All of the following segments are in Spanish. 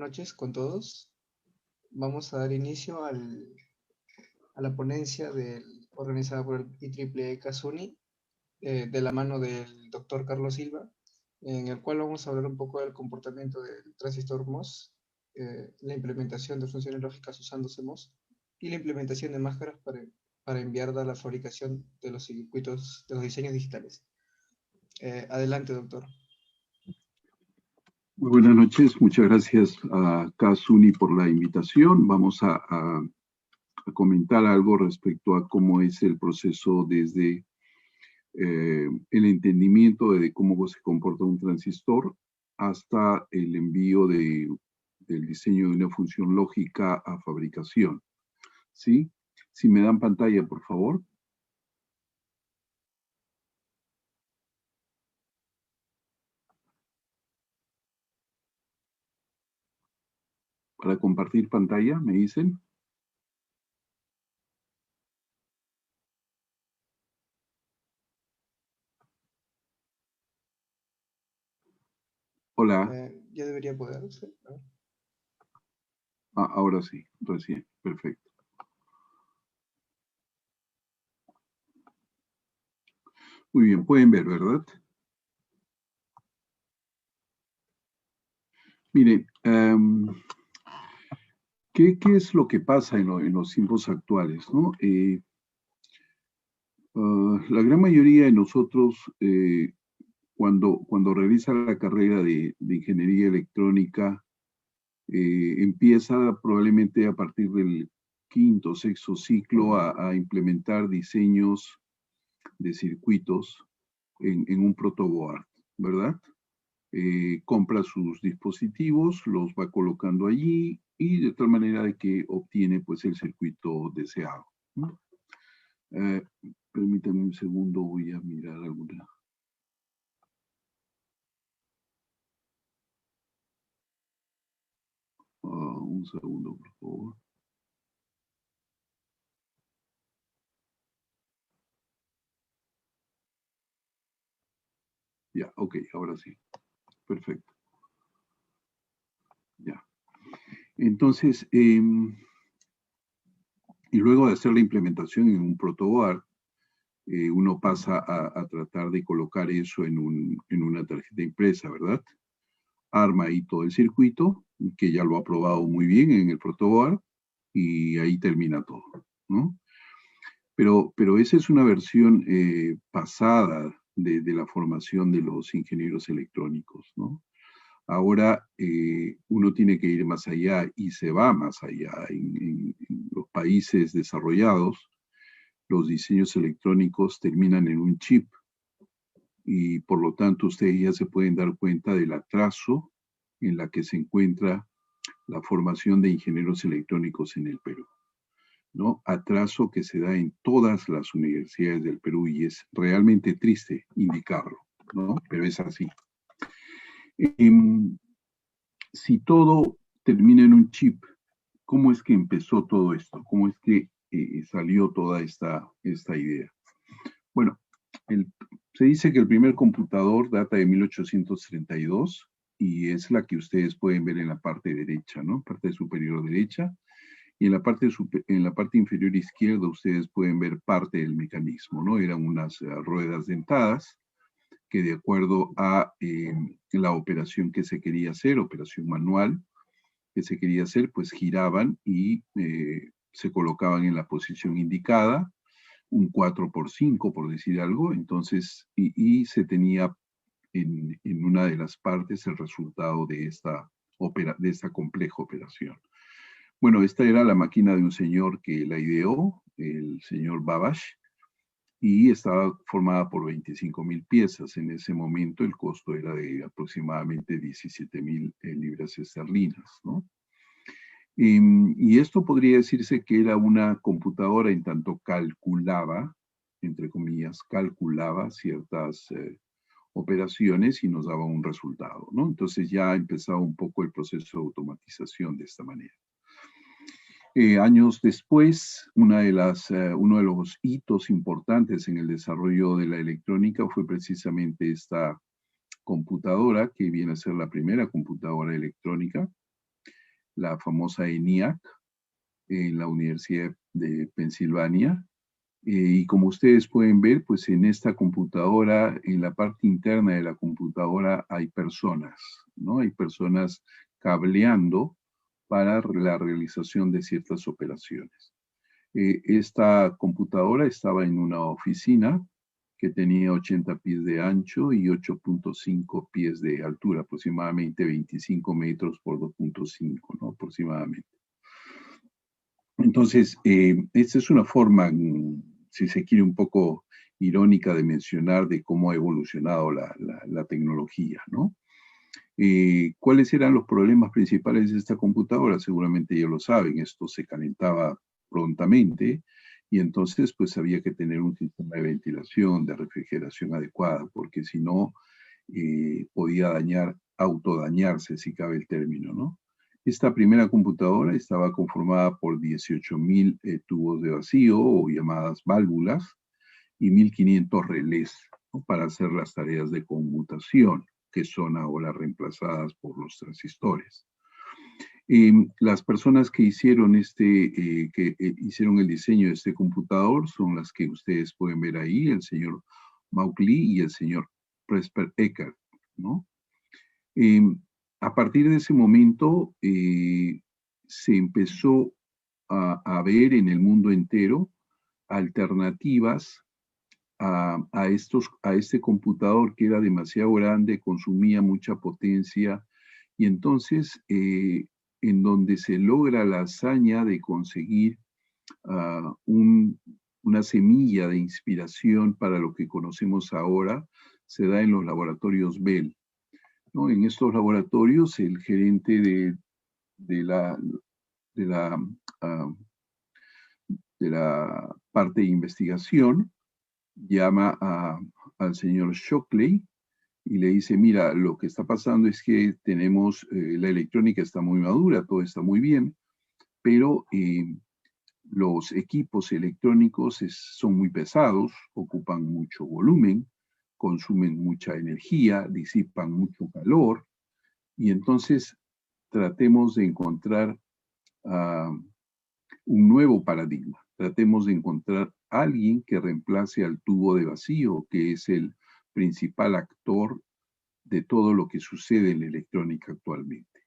noches con todos. Vamos a dar inicio a la ponencia organizada por el IEEE CASUNY, de la mano del doctor Carlos Silva, en el cual vamos a hablar un poco del comportamiento del transistor MOS, la implementación de funciones lógicas usando CMOS y la implementación de máscaras para enviar a la fabricación de los circuitos, de los diseños digitales. Adelante, doctor. Muy buenas noches, muchas gracias a CASUNY por la invitación. Vamos a comentar algo respecto a cómo es el proceso desde el entendimiento de cómo se comporta un transistor hasta el envío del diseño de una función lógica a fabricación. ¿Sí? Si me dan pantalla, por favor. Para compartir pantalla, ¿me dicen? Hola. Ya debería poder. ¿Sí? Ahora sí, recién. Perfecto. Muy bien, pueden ver, ¿verdad? Mire, ¿qué es lo que pasa en los tiempos actuales, ¿no? La gran mayoría de nosotros, cuando realiza la carrera de ingeniería electrónica, empieza probablemente a partir del quinto o sexto ciclo a implementar diseños de circuitos en un protoboard, ¿verdad? Compra sus dispositivos, los va colocando allí y de tal manera de que obtiene pues el circuito deseado, ¿no? Permítanme un segundo, voy a mirar alguna. Un segundo, por favor. Ya, ok, ahora sí. Perfecto. Ya. Entonces, y luego de hacer la implementación en un protoboard, uno pasa a tratar de colocar eso en una tarjeta impresa, ¿verdad? Arma ahí todo el circuito, que ya lo ha probado muy bien en el protoboard, y ahí termina todo, ¿no? Pero esa es una versión pasada de la formación de los ingenieros electrónicos, ¿no? Ahora uno tiene que ir más allá y se va más allá. En los países desarrollados, los diseños electrónicos terminan en un chip y por lo tanto ustedes ya se pueden dar cuenta del atraso en la que se encuentra la formación de ingenieros electrónicos en el Perú, ¿no? Atraso que se da en todas las universidades del Perú y es realmente triste indicarlo, ¿no? Pero es así. Si todo termina en un chip, ¿cómo es que empezó todo esto? ¿Cómo es que salió toda esta idea? Bueno, se dice que el primer computador data de 1832 y es la que ustedes pueden ver en la parte derecha, ¿no? Parte superior derecha. Y en la parte inferior izquierda ustedes pueden ver parte del mecanismo, ¿no? Eran unas ruedas dentadas que de acuerdo a la operación que se quería hacer, operación manual que se quería hacer, pues giraban y se colocaban en la posición indicada, un 4x5 por decir algo, entonces, y se tenía en una de las partes el resultado de esta compleja operación. Bueno, esta era la máquina de un señor que la ideó, el señor Babbage, y estaba formada por 25.000 piezas. En ese momento el costo era de aproximadamente 17.000 libras esterlinas, ¿no? Y esto podría decirse que era una computadora en tanto calculaba, entre comillas, calculaba ciertas operaciones y nos daba un resultado, ¿no? Entonces ya empezaba un poco el proceso de automatización de esta manera. Años después, uno de los hitos importantes en el desarrollo de la electrónica fue precisamente esta computadora, que viene a ser la primera computadora electrónica, la famosa ENIAC, en la Universidad de Pensilvania. Y como ustedes pueden ver, pues en esta computadora, en la parte interna de la computadora hay personas, ¿no? Hay personas cableando para la realización de ciertas operaciones. Esta computadora estaba en una oficina que tenía 80 pies de ancho y 8.5 pies de altura, aproximadamente 25 metros por 2.5, ¿no? Aproximadamente. Entonces, esta es una forma, si se quiere, un poco irónica de mencionar de cómo ha evolucionado la tecnología, ¿no? ¿Cuáles eran los problemas principales de esta computadora? Seguramente ya lo saben, esto se calentaba prontamente y entonces pues había que tener un sistema de ventilación, de refrigeración adecuada, porque si no podía autodañarse, si cabe el término, ¿no? Esta primera computadora estaba conformada por 18.000 tubos de vacío o llamadas válvulas y 1.500 relés, ¿no? Para hacer las tareas de conmutación, que son ahora reemplazadas por los transistores. Las personas que hicieron hicieron el diseño de este computador son las que ustedes pueden ver ahí, el señor Mauk Lee y el señor Presper Eckert, ¿no? A partir de ese momento se empezó a ver en el mundo entero alternativas a este computador que era demasiado grande, consumía mucha potencia, y entonces en donde se logra la hazaña de conseguir una semilla de inspiración para lo que conocemos ahora, se da en los laboratorios Bell, ¿no? En estos laboratorios el gerente de la parte de investigación llama al señor Shockley y le dice, mira, lo que está pasando es que tenemos, la electrónica está muy madura, todo está muy bien, pero los equipos electrónicos son muy pesados, ocupan mucho volumen, consumen mucha energía, disipan mucho calor, y entonces tratemos de encontrar un nuevo paradigma. Tratemos de encontrar a alguien que reemplace al tubo de vacío, que es el principal actor de todo lo que sucede en la electrónica actualmente.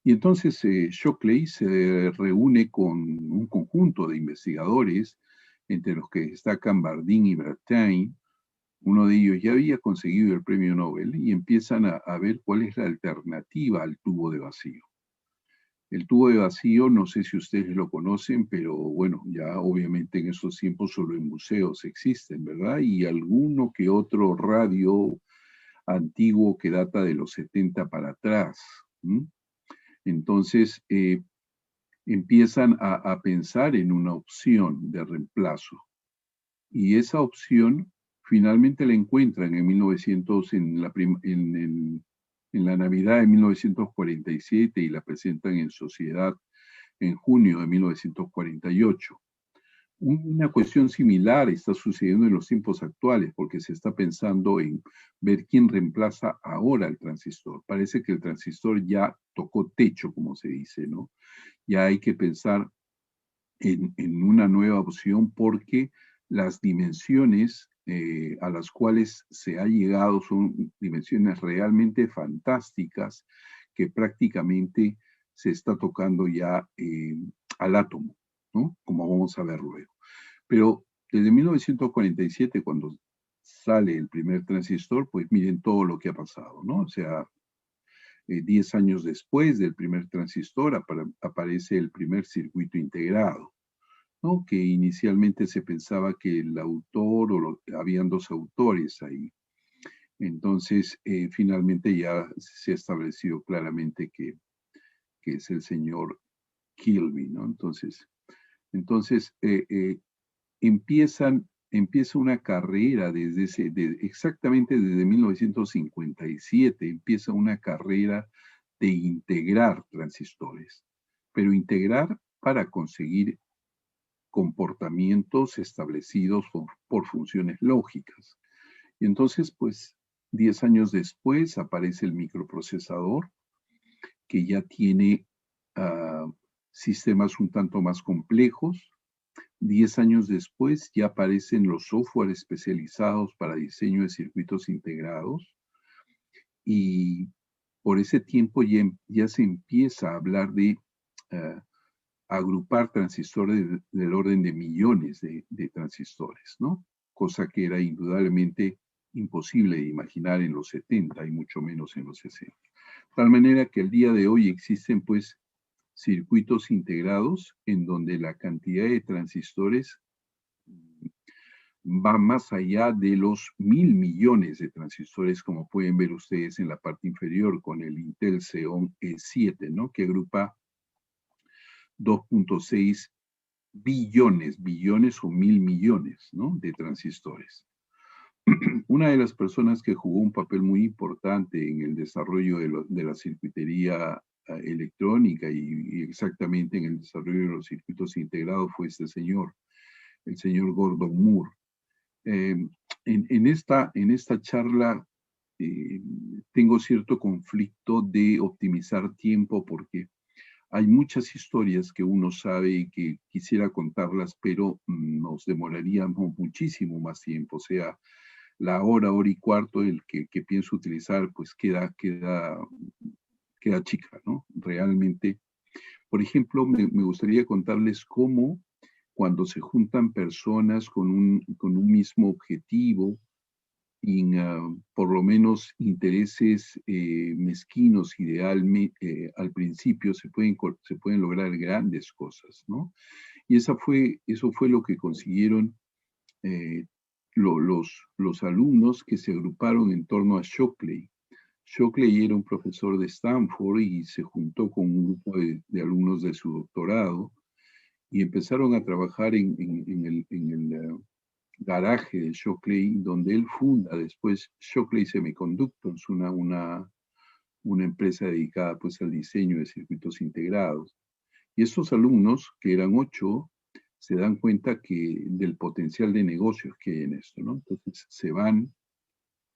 Y entonces Shockley se reúne con un conjunto de investigadores, entre los que destacan Bardeen y Brattain. Uno de ellos ya había conseguido el premio Nobel y empiezan a ver cuál es la alternativa al tubo de vacío. El tubo de vacío, no sé si ustedes lo conocen, pero bueno, ya obviamente en esos tiempos solo en museos existen, ¿verdad? Y alguno que otro radio antiguo que data de los 70 para atrás. Entonces, empiezan a pensar en una opción de reemplazo. Y esa opción finalmente la encuentran en 1900, en la Navidad de 1947 y la presentan en Sociedad en junio de 1948. Una cuestión similar está sucediendo en los tiempos actuales porque se está pensando en ver quién reemplaza ahora el transistor. Parece que el transistor ya tocó techo, como se dice, ¿no? Ya hay que pensar en una nueva opción porque las dimensiones a las cuales se ha llegado son dimensiones realmente fantásticas que prácticamente se está tocando ya al átomo, ¿no? Como vamos a ver luego. Pero desde 1947, cuando sale el primer transistor, pues miren todo lo que ha pasado, ¿no? O sea, 10 años después del primer transistor aparece el primer circuito integrado, ¿no? Que inicialmente se pensaba que el autor habían dos autores ahí. Entonces, finalmente ya se ha establecido claramente que es el señor Kilby, ¿no? Entonces empieza una carrera exactamente desde 1957, empieza una carrera de integrar transistores, pero integrar para conseguir comportamientos establecidos por funciones lógicas. Y entonces, pues, 10 años después aparece el microprocesador, que ya tiene sistemas un tanto más complejos. 10 años después ya aparecen los software especializados para diseño de circuitos integrados, y por ese tiempo ya se empieza a hablar de agrupar transistores del orden de millones de transistores, ¿no? Cosa que era indudablemente imposible de imaginar en los 70 y mucho menos en los 60. De tal manera que el día de hoy existen pues circuitos integrados en donde la cantidad de transistores va más allá de los 1.000 millones de transistores, como pueden ver ustedes en la parte inferior con el Intel Xeon E7, ¿no? Que agrupa 2.6 billones o 1.000 millones, ¿no? De transistores. Una de las personas que jugó un papel muy importante en el desarrollo de la circuitería electrónica y exactamente en el desarrollo de los circuitos integrados fue este señor, el señor Gordon Moore. En esta charla tengo cierto conflicto de optimizar tiempo porque hay muchas historias que uno sabe y que quisiera contarlas, pero nos demoraríamos muchísimo más tiempo. O sea, la hora y cuarto el que pienso utilizar, pues queda chica, ¿no? Realmente. Por ejemplo, me gustaría contarles cómo cuando se juntan personas con un mismo objetivo, y por lo menos intereses mezquinos al principio se pueden lograr grandes cosas, ¿no? Y eso fue lo que consiguieron los alumnos que se agruparon en torno a Shockley. Shockley era un profesor de Stanford y se juntó con un grupo de alumnos de su doctorado y empezaron a trabajar en el garaje de Shockley, donde él funda después Shockley Semiconductors, una empresa dedicada pues al diseño de circuitos integrados. Y estos alumnos, que eran 8, se dan cuenta del potencial de negocios que hay en esto, ¿no? Entonces se van,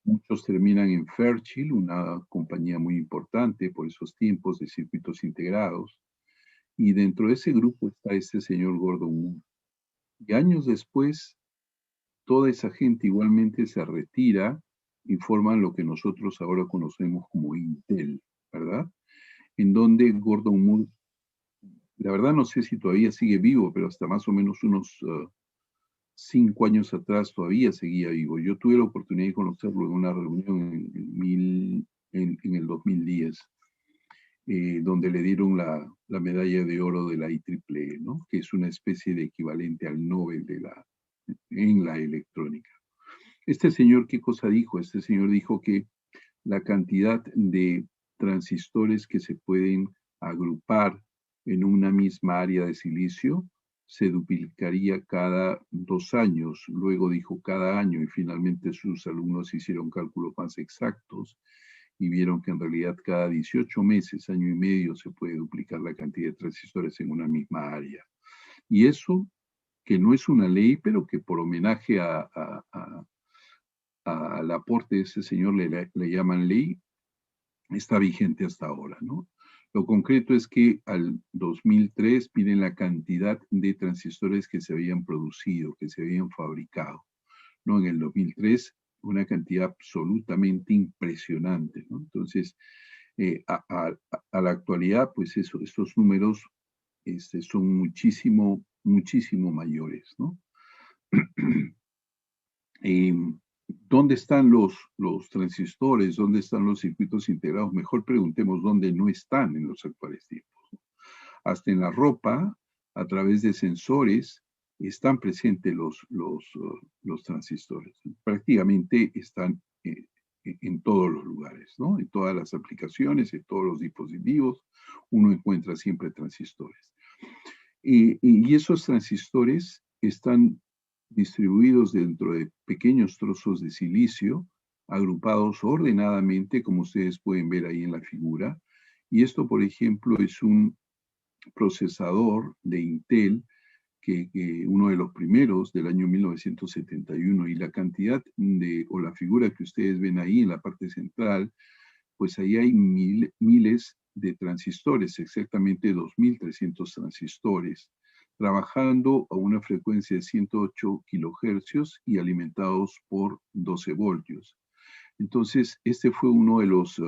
muchos terminan en Fairchild, una compañía muy importante por esos tiempos de circuitos integrados, y dentro de ese grupo está este señor Gordon Moore. Y años después, toda esa gente igualmente se retira y forman lo que nosotros ahora conocemos como Intel, ¿verdad? En donde Gordon Moore, la verdad no sé si todavía sigue vivo, pero hasta más o menos unos 5 años atrás todavía seguía vivo. Yo tuve la oportunidad de conocerlo en una reunión en el 2010, donde le dieron la medalla de oro de la IEEE, ¿no? Que es una especie de equivalente al Nobel en la electrónica. Este señor, ¿qué cosa dijo? Este señor dijo que la cantidad de transistores que se pueden agrupar en una misma área de silicio se duplicaría cada 2 años. Luego dijo cada año y finalmente sus alumnos hicieron cálculos más exactos y vieron que en realidad cada 18 meses, año y medio, se puede duplicar la cantidad de transistores en una misma área. Y eso, que no es una ley, pero que por homenaje al aporte de ese señor le llaman ley, está vigente hasta ahora, ¿no? Lo concreto es que al 2003 miren la cantidad de transistores que se habían producido, que se habían fabricado, ¿no? En el 2003, una cantidad absolutamente impresionante, ¿no? Entonces, a la actualidad, pues estos números son muchísimo, muchísimo mayores, ¿no? ¿Dónde están los transistores? ¿Dónde están los circuitos integrados? Mejor preguntemos dónde no están en los actuales tiempos. Hasta en la ropa, a través de sensores, están presentes los transistores. Prácticamente están en todos los lugares, ¿no? En todas las aplicaciones, en todos los dispositivos, uno encuentra siempre transistores. Y esos transistores están distribuidos dentro de pequeños trozos de silicio, agrupados ordenadamente, como ustedes pueden ver ahí en la figura. Y esto, por ejemplo, es un procesador de Intel, que uno de los primeros del año 1971, y la cantidad o la figura que ustedes ven ahí en la parte central, pues ahí hay miles de transistores, exactamente 2.300 transistores, trabajando a una frecuencia de 108 kilohercios y alimentados por 12 voltios. Entonces, este fue uno de los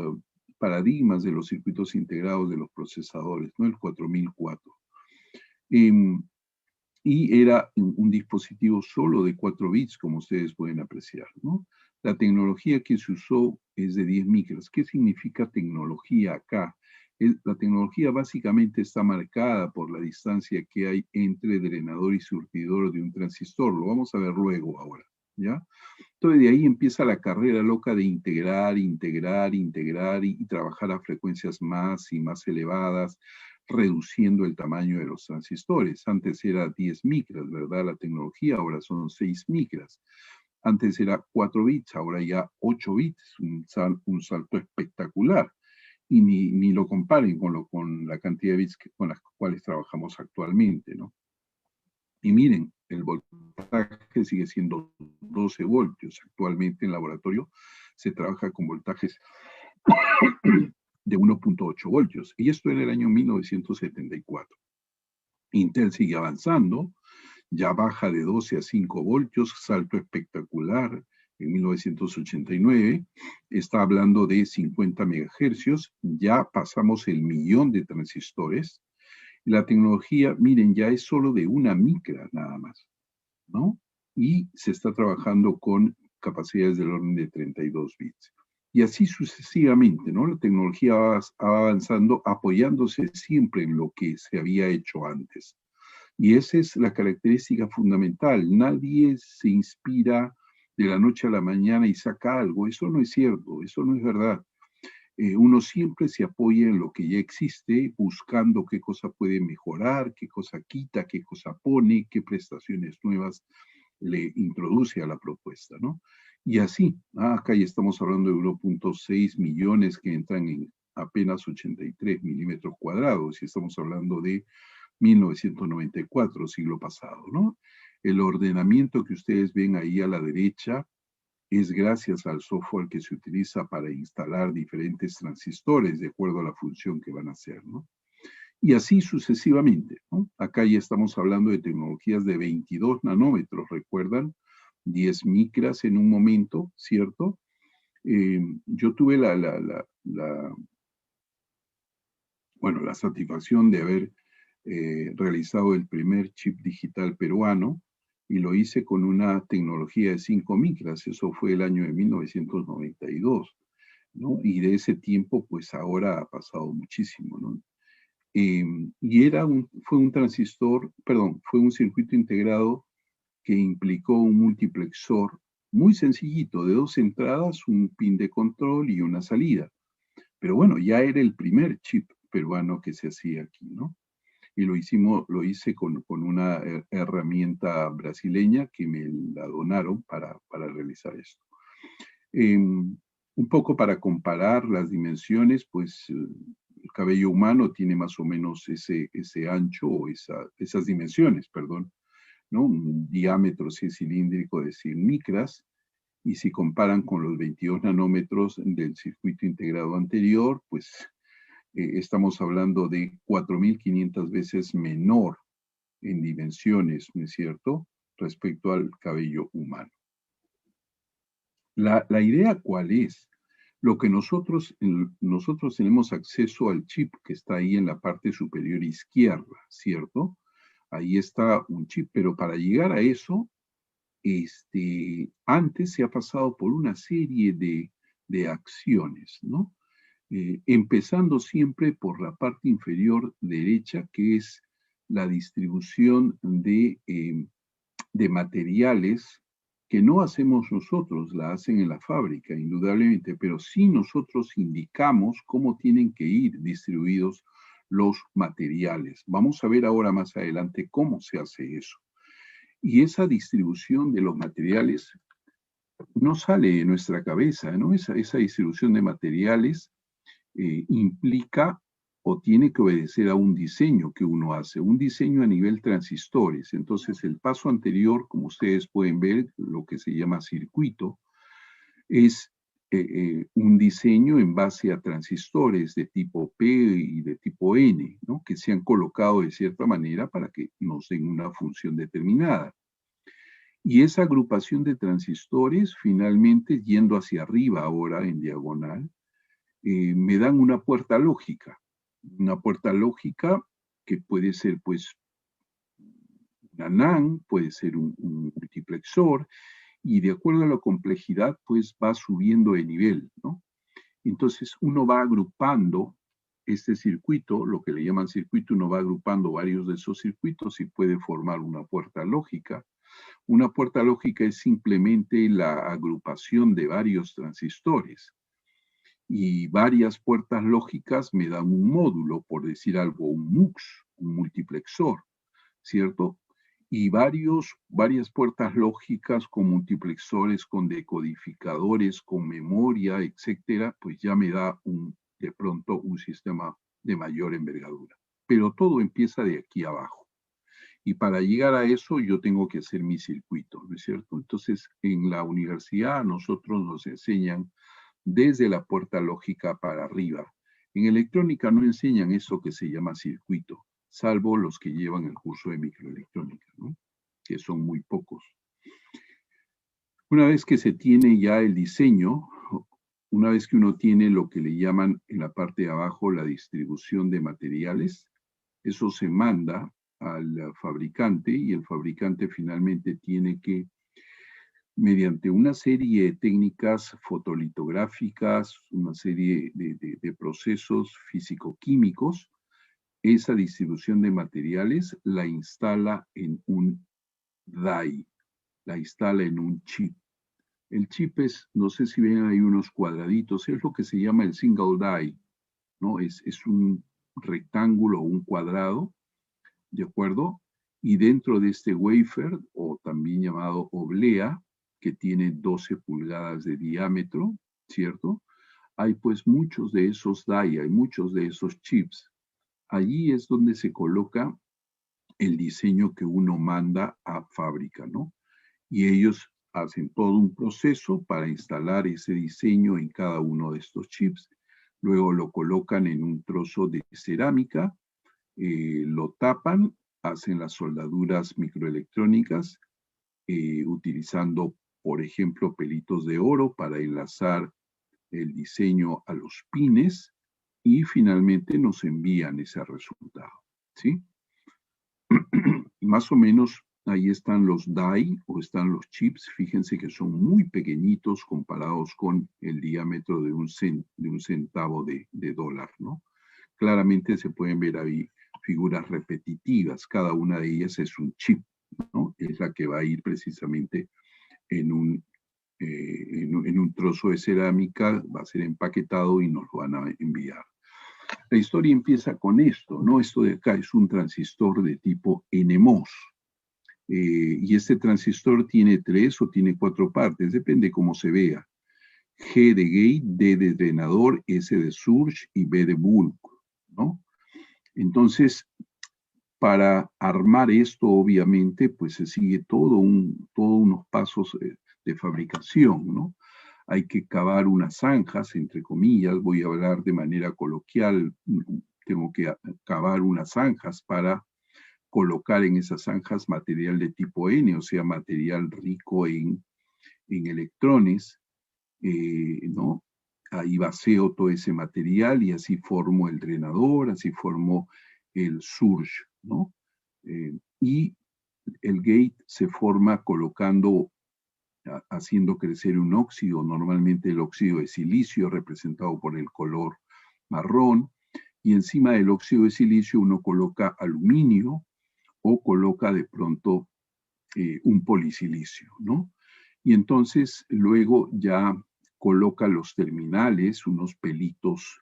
paradigmas de los circuitos integrados de los procesadores, ¿no? El 4004. Y era un dispositivo solo de 4 bits, como ustedes pueden apreciar, ¿no? La tecnología que se usó es de 10 micras. ¿Qué significa tecnología acá? La tecnología básicamente está marcada por la distancia que hay entre drenador y surtidor de un transistor. Lo vamos a ver luego ahora, ¿ya? Entonces de ahí empieza la carrera loca de integrar y trabajar a frecuencias más y más elevadas, reduciendo el tamaño de los transistores. Antes era 10 micras, ¿verdad? La tecnología ahora son 6 micras. Antes era 4 bits, ahora ya 8 bits, un salto espectacular. Y ni lo comparen con la cantidad de bits con las cuales trabajamos actualmente, ¿no? Y miren, el voltaje sigue siendo 12 voltios. Actualmente en laboratorio se trabaja con voltajes de 1.8 voltios. Y esto en el año 1974. Intel sigue avanzando, ya baja de 12 a 5 voltios, salto espectacular. En 1989 está hablando de 50 megahercios, ya pasamos el 1.000.000 de transistores. La tecnología, miren, ya es solo de 1 micra nada más, ¿no? Y se está trabajando con capacidades del orden de 32 bits. Y así sucesivamente, ¿no? La tecnología va avanzando, apoyándose siempre en lo que se había hecho antes. Y esa es la característica fundamental. Nadie se inspira de la noche a la mañana y saca algo. Eso no es cierto, eso no es verdad. Uno siempre se apoya en lo que ya existe, buscando qué cosa puede mejorar, qué cosa quita, qué cosa pone, qué prestaciones nuevas le introduce a la propuesta, ¿no? Y así, acá ya estamos hablando de 1.6 millones que entran en apenas 83 milímetros cuadrados, y estamos hablando de 1994, siglo pasado, ¿no? El ordenamiento que ustedes ven ahí a la derecha es gracias al software que se utiliza para instalar diferentes transistores de acuerdo a la función que van a hacer, ¿no? Y así sucesivamente, ¿no? Acá ya estamos hablando de tecnologías de 22 nanómetros, ¿recuerdan? 10 micras en un momento, ¿cierto? Yo tuve la satisfacción de haber realizado el primer chip digital peruano, y lo hice con una tecnología de 5 micras, eso fue el año de 1992, ¿no? Y de ese tiempo, pues ahora ha pasado muchísimo, ¿no? Y fue un transistor, perdón, fue un circuito integrado que implicó un multiplexor muy sencillito, de 2 entradas, un pin de control y una salida. Pero bueno, ya era el primer chip peruano que se hacía aquí, ¿no? Y lo hice con una herramienta brasileña que me la donaron para realizar esto. Un poco para comparar las dimensiones, pues el cabello humano tiene más o menos ese ancho o esas dimensiones, perdón, ¿no? Un diámetro cilíndrico de 100 micras, y si comparan con los 22 nanómetros del circuito integrado anterior, pues estamos hablando de 4.500 veces menor en dimensiones, ¿no es cierto?, respecto al cabello humano. La idea, ¿cuál es? Lo que nosotros tenemos acceso al chip que está ahí en la parte superior izquierda, ¿cierto? Ahí está un chip, pero para llegar a eso, antes se ha pasado por una serie de acciones, ¿no? Empezando siempre por la parte inferior derecha, que es la distribución de materiales que no hacemos nosotros, la hacen en la fábrica, indudablemente, pero sí nosotros indicamos cómo tienen que ir distribuidos los materiales. Vamos a ver ahora más adelante cómo se hace eso. Y esa distribución de los materiales no sale de nuestra cabeza, ¿no? Esa distribución de materiales implica o tiene que obedecer a un diseño que uno hace, un diseño a nivel transistores. Entonces, el paso anterior, como ustedes pueden ver, lo que se llama circuito, es un diseño en base a transistores de tipo P y de tipo N, ¿no? Que se han colocado de cierta manera para que nos den una función determinada. Y esa agrupación de transistores, finalmente, yendo hacia arriba ahora en diagonal, me dan una puerta lógica. Una puerta lógica que puede ser, pues, una NAND, puede ser un multiplexor, y de acuerdo a la complejidad, pues va subiendo de nivel, ¿no? Entonces uno va agrupando este circuito, lo que le llaman circuito, uno va agrupando varios de esos circuitos y puede formar una puerta lógica. Una puerta lógica es simplemente la agrupación de varios transistores. Y varias puertas lógicas me dan un módulo, por decir algo, un MUX, un multiplexor, ¿cierto? Y varias puertas lógicas con multiplexores, con decodificadores, con memoria, etcétera, pues ya me da de pronto un sistema de mayor envergadura. Pero todo empieza de aquí abajo. Y para llegar a eso yo tengo que hacer mi circuito, ¿no es cierto? Entonces, en la universidad a nosotros nos enseñan desde la puerta lógica para arriba. En electrónica no enseñan eso que se llama circuito, salvo los que llevan el curso de microelectrónica, ¿no? Que son muy pocos. Una vez que se tiene ya el diseño, una vez que uno tiene lo que le llaman en la parte de abajo la distribución de materiales, eso se manda al fabricante y el fabricante finalmente tiene que, mediante una serie de técnicas fotolitográficas, una serie de procesos físico-químicos, esa distribución de materiales la instala en un die, la instala en un chip. El chip es, no sé si ven ahí unos cuadraditos, es lo que se llama el single die, ¿no? Es un rectángulo o un cuadrado, ¿de acuerdo? Y dentro de este wafer, o también llamado oblea, que tiene 12 pulgadas de diámetro, ¿cierto? Hay pues muchos de esos die, hay muchos de esos chips. Allí es donde se coloca el diseño que uno manda a fábrica, ¿no? Y ellos hacen todo un proceso para instalar ese diseño en cada uno de estos chips. Luego lo colocan en un trozo de cerámica, lo tapan, hacen las soldaduras microelectrónicas, utilizando, por ejemplo, pelitos de oro para enlazar el diseño a los pines y finalmente nos envían ese resultado, ¿sí? Más o menos ahí están los die o están los chips. Fíjense que son muy pequeñitos comparados con el diámetro de un centavo de dólar, ¿no? Claramente se pueden ver ahí figuras repetitivas. Cada una de ellas es un chip, ¿no? Es la que va a ir precisamente en un trozo de cerámica, va a ser empaquetado y nos lo van a enviar. La historia empieza con esto, ¿no? Esto de acá es un transistor de tipo NMOS. Y este transistor tiene 3 o tiene 4 partes, depende cómo se vea. G de gate, D de drenador, S de surge y B de bulk, ¿no? Entonces, para armar esto, obviamente, pues se sigue todos unos pasos de fabricación, ¿no? Hay que cavar unas zanjas, entre comillas, voy a hablar de manera coloquial, tengo que cavar unas zanjas para colocar en esas zanjas material de tipo N, o sea, material rico en electrones, ¿no? Ahí vacío todo ese material y así formo el drenador, así formo el surge, ¿no? Y el gate se forma colocando, haciendo crecer un óxido, normalmente el óxido de silicio representado por el color marrón, y encima del óxido de silicio uno coloca aluminio o coloca de pronto un polisilicio, ¿no? Y entonces luego ya coloca los terminales, unos pelitos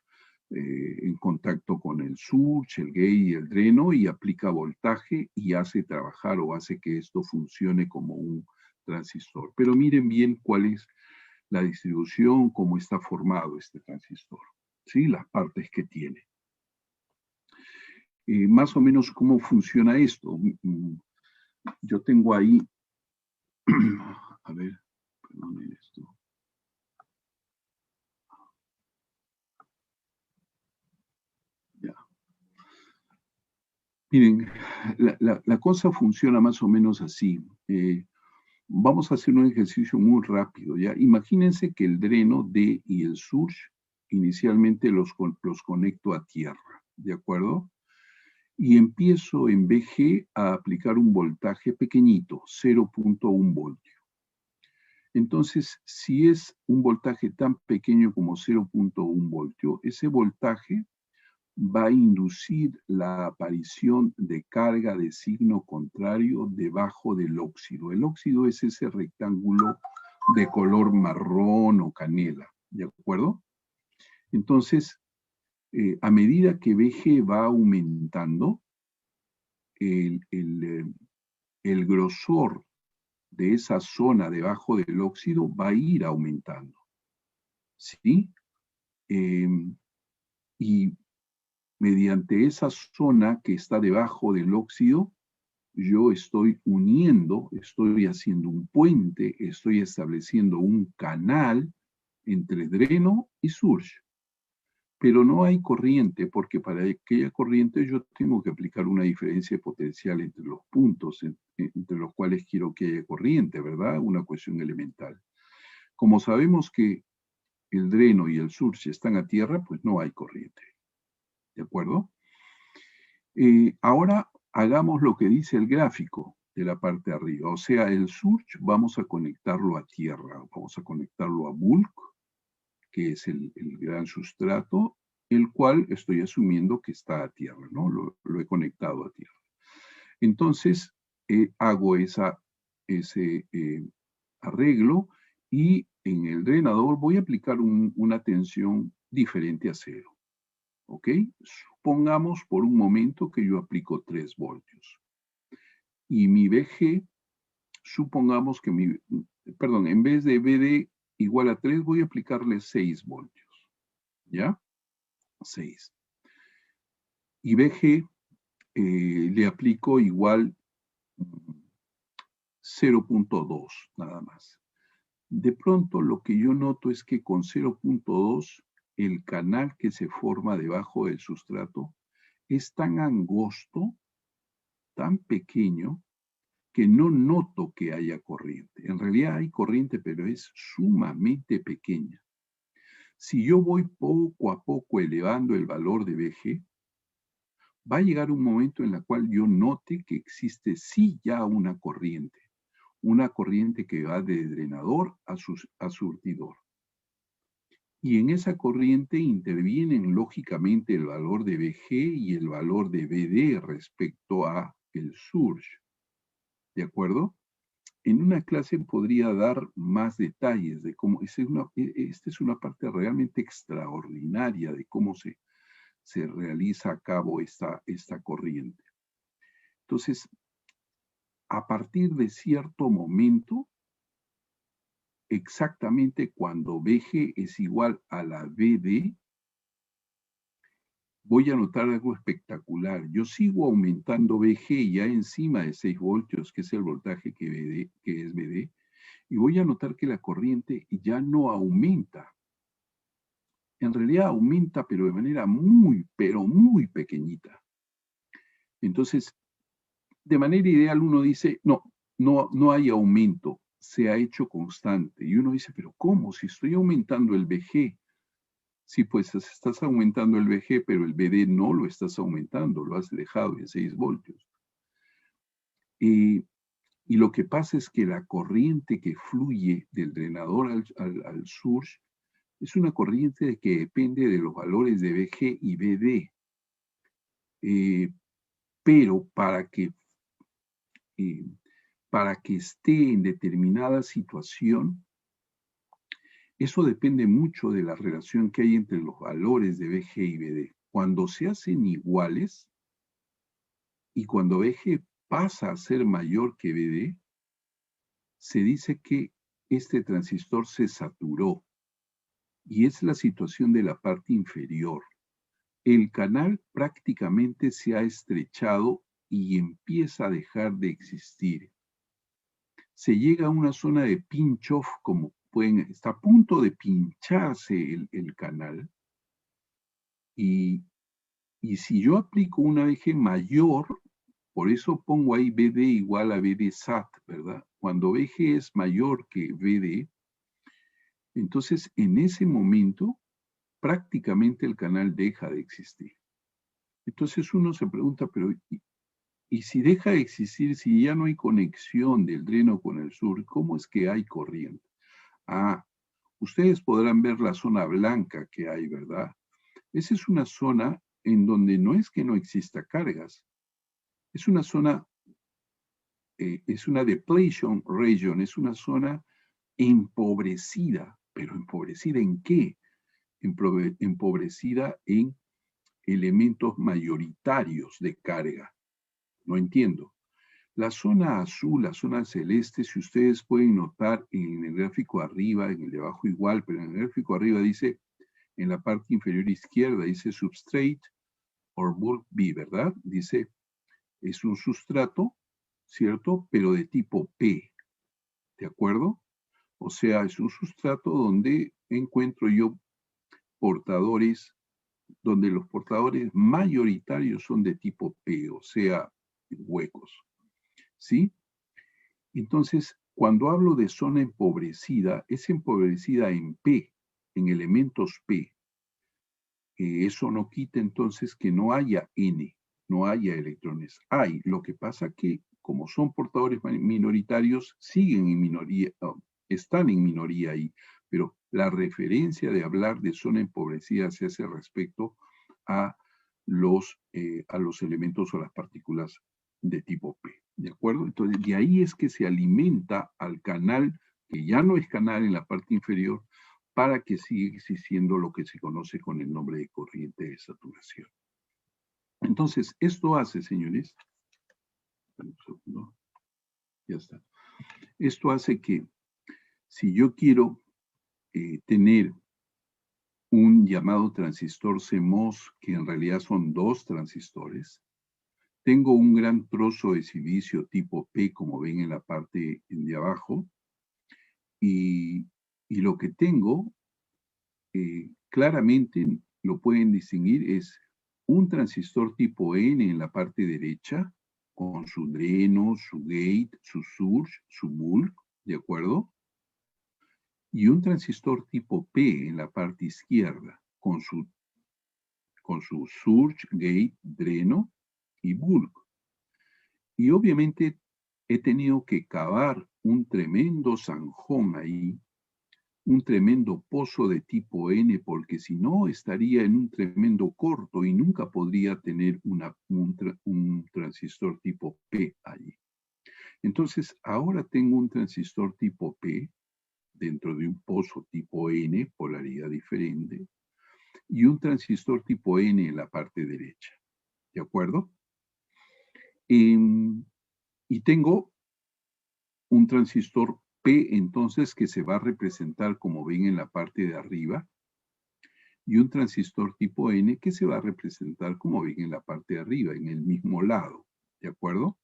en contacto con el surge, el gate y el dreno y aplica voltaje y hace trabajar o hace que esto funcione como un transistor. Pero miren bien cuál es la distribución, cómo está formado este transistor, ¿sí? Las partes que tiene. Más o menos cómo funciona esto. Yo tengo ahí, a ver, perdón esto. Miren, la cosa funciona más o menos así. Vamos a hacer un ejercicio muy rápido, ¿ya? Imagínense que el dreno D y el surge inicialmente los conecto a tierra, ¿de acuerdo? Y empiezo en VG a aplicar un voltaje pequeñito, 0.1 voltio. Entonces, si es un voltaje tan pequeño como 0.1 voltio, ese voltaje va a inducir la aparición de carga de signo contrario debajo del óxido. El óxido es ese rectángulo de color marrón o canela, ¿de acuerdo? Entonces, a medida que VG va aumentando, el grosor de esa zona debajo del óxido va a ir aumentando, ¿sí? Y mediante esa zona que está debajo del óxido, yo estoy uniendo, estoy haciendo un puente, estoy estableciendo un canal entre dreno y surge. Pero no hay corriente, porque para que haya corriente yo tengo que aplicar una diferencia potencial entre los puntos entre los cuales quiero que haya corriente, ¿verdad? Una cuestión elemental. Como sabemos que el dreno y el surge están a tierra, pues no hay corriente. ¿De acuerdo? Ahora hagamos lo que dice el gráfico de la parte de arriba. O sea, el surge vamos a conectarlo a tierra, vamos a conectarlo a bulk, que es el gran sustrato, el cual estoy asumiendo que está a tierra, ¿no? Lo he conectado a tierra. Entonces, hago ese arreglo y en el drenador voy a aplicar una tensión diferente a 0. ¿Ok? Supongamos por un momento que yo aplico 3 voltios. Y mi VG, supongamos que en vez de VD igual a 3, voy a aplicarle 6 voltios. ¿Ya? 6. Y VG le aplico igual 0.2, nada más. De pronto lo que yo noto es que con 0.2 el canal que se forma debajo del sustrato es tan angosto, tan pequeño, que no noto que haya corriente. En realidad hay corriente, pero es sumamente pequeña. Si yo voy poco a poco elevando el valor de VG, va a llegar un momento en el cual yo note que existe sí ya una corriente que va de drenador a surtidor. Y en esa corriente intervienen lógicamente el valor de VG y el valor de VD respecto a el surge. ¿De acuerdo? En una clase podría dar más detalles de cómo, esta es una parte realmente extraordinaria de cómo se realiza a cabo esta corriente. Entonces, a partir de cierto momento, exactamente cuando VG es igual a la VD, voy a notar algo espectacular. Yo sigo aumentando VG ya encima de 6 voltios, que es el voltaje que es VD, y voy a notar que la corriente ya no aumenta. En realidad aumenta, pero de manera muy, pero muy pequeñita. Entonces, de manera ideal uno dice, no hay aumento, se ha hecho constante. Y uno dice, pero ¿cómo? Si estoy aumentando el VG. Sí, pues estás aumentando el VG, pero el VD no lo estás aumentando, lo has dejado en 6 voltios. Y lo que pasa es que la corriente que fluye del drenador al surge es una corriente que depende de los valores de VG y VD. Pero para que esté en determinada situación, eso depende mucho de la relación que hay entre los valores de VG y VD. Cuando se hacen iguales y cuando VG pasa a ser mayor que VD, se dice que este transistor se saturó y es la situación de la parte inferior. El canal prácticamente se ha estrechado y empieza a dejar de existir. Se llega a una zona de pinch-off, como está a punto de pincharse el canal, y Y si yo aplico una VG mayor, por eso pongo ahí BD igual a BD SAT, ¿verdad? Cuando VG es mayor que BD, entonces en ese momento prácticamente el canal deja de existir. Entonces uno se pregunta, pero ¿y si deja de existir, si ya no hay conexión del dreno con el sur, cómo es que hay corriente? Ah, ustedes podrán ver la zona blanca que hay, ¿verdad? Esa es una zona en donde no es que no exista cargas, es una zona, es una depletion region, es una zona empobrecida. ¿Pero empobrecida en qué? Empobrecida en elementos mayoritarios de carga. No entiendo. La zona azul, la zona celeste, si ustedes pueden notar en el gráfico arriba, en el de abajo igual, pero en el gráfico arriba dice, en la parte inferior izquierda, dice substrate or bulk B, ¿verdad? Dice, es un sustrato, ¿cierto? Pero de tipo P, ¿de acuerdo? O sea, es un sustrato donde encuentro yo portadores, donde los portadores mayoritarios son de tipo P, o sea, huecos, ¿sí? Entonces, cuando hablo de zona empobrecida, es empobrecida en P, en elementos P. Eso no quita entonces que no haya N, no haya electrones. Hay, lo que pasa que como son portadores minoritarios, siguen en minoría, están en minoría ahí, pero la referencia de hablar de zona empobrecida se hace respecto a los elementos o las partículas de tipo P, ¿de acuerdo? Entonces, de ahí es que se alimenta al canal, que ya no es canal en la parte inferior, para que siga existiendo lo que se conoce con el nombre de corriente de saturación. Entonces, esto hace, señores, un segundo, ya está. Esto hace que si yo quiero tener un llamado transistor CMOS, que en realidad son dos transistores, tengo un gran trozo de silicio tipo P, como ven en la parte de abajo, y lo que tengo, claramente lo pueden distinguir, es un transistor tipo N en la parte derecha, con su dreno, su gate, su surge, su bulk, ¿de acuerdo? Y un transistor tipo P en la parte izquierda, con su surge, gate, dreno y bulk. Y obviamente he tenido que cavar un tremendo zanjón ahí, un tremendo pozo de tipo N, porque si no estaría en un tremendo corto y nunca podría tener un transistor tipo P allí. Entonces, ahora tengo un transistor tipo P dentro de un pozo tipo N, polaridad diferente, y un transistor tipo N en la parte derecha. ¿De acuerdo? Y tengo un transistor P entonces que se va a representar como ven en la parte de arriba, y un transistor tipo N que se va a representar como ven en la parte de arriba, en el mismo lado. ¿De acuerdo?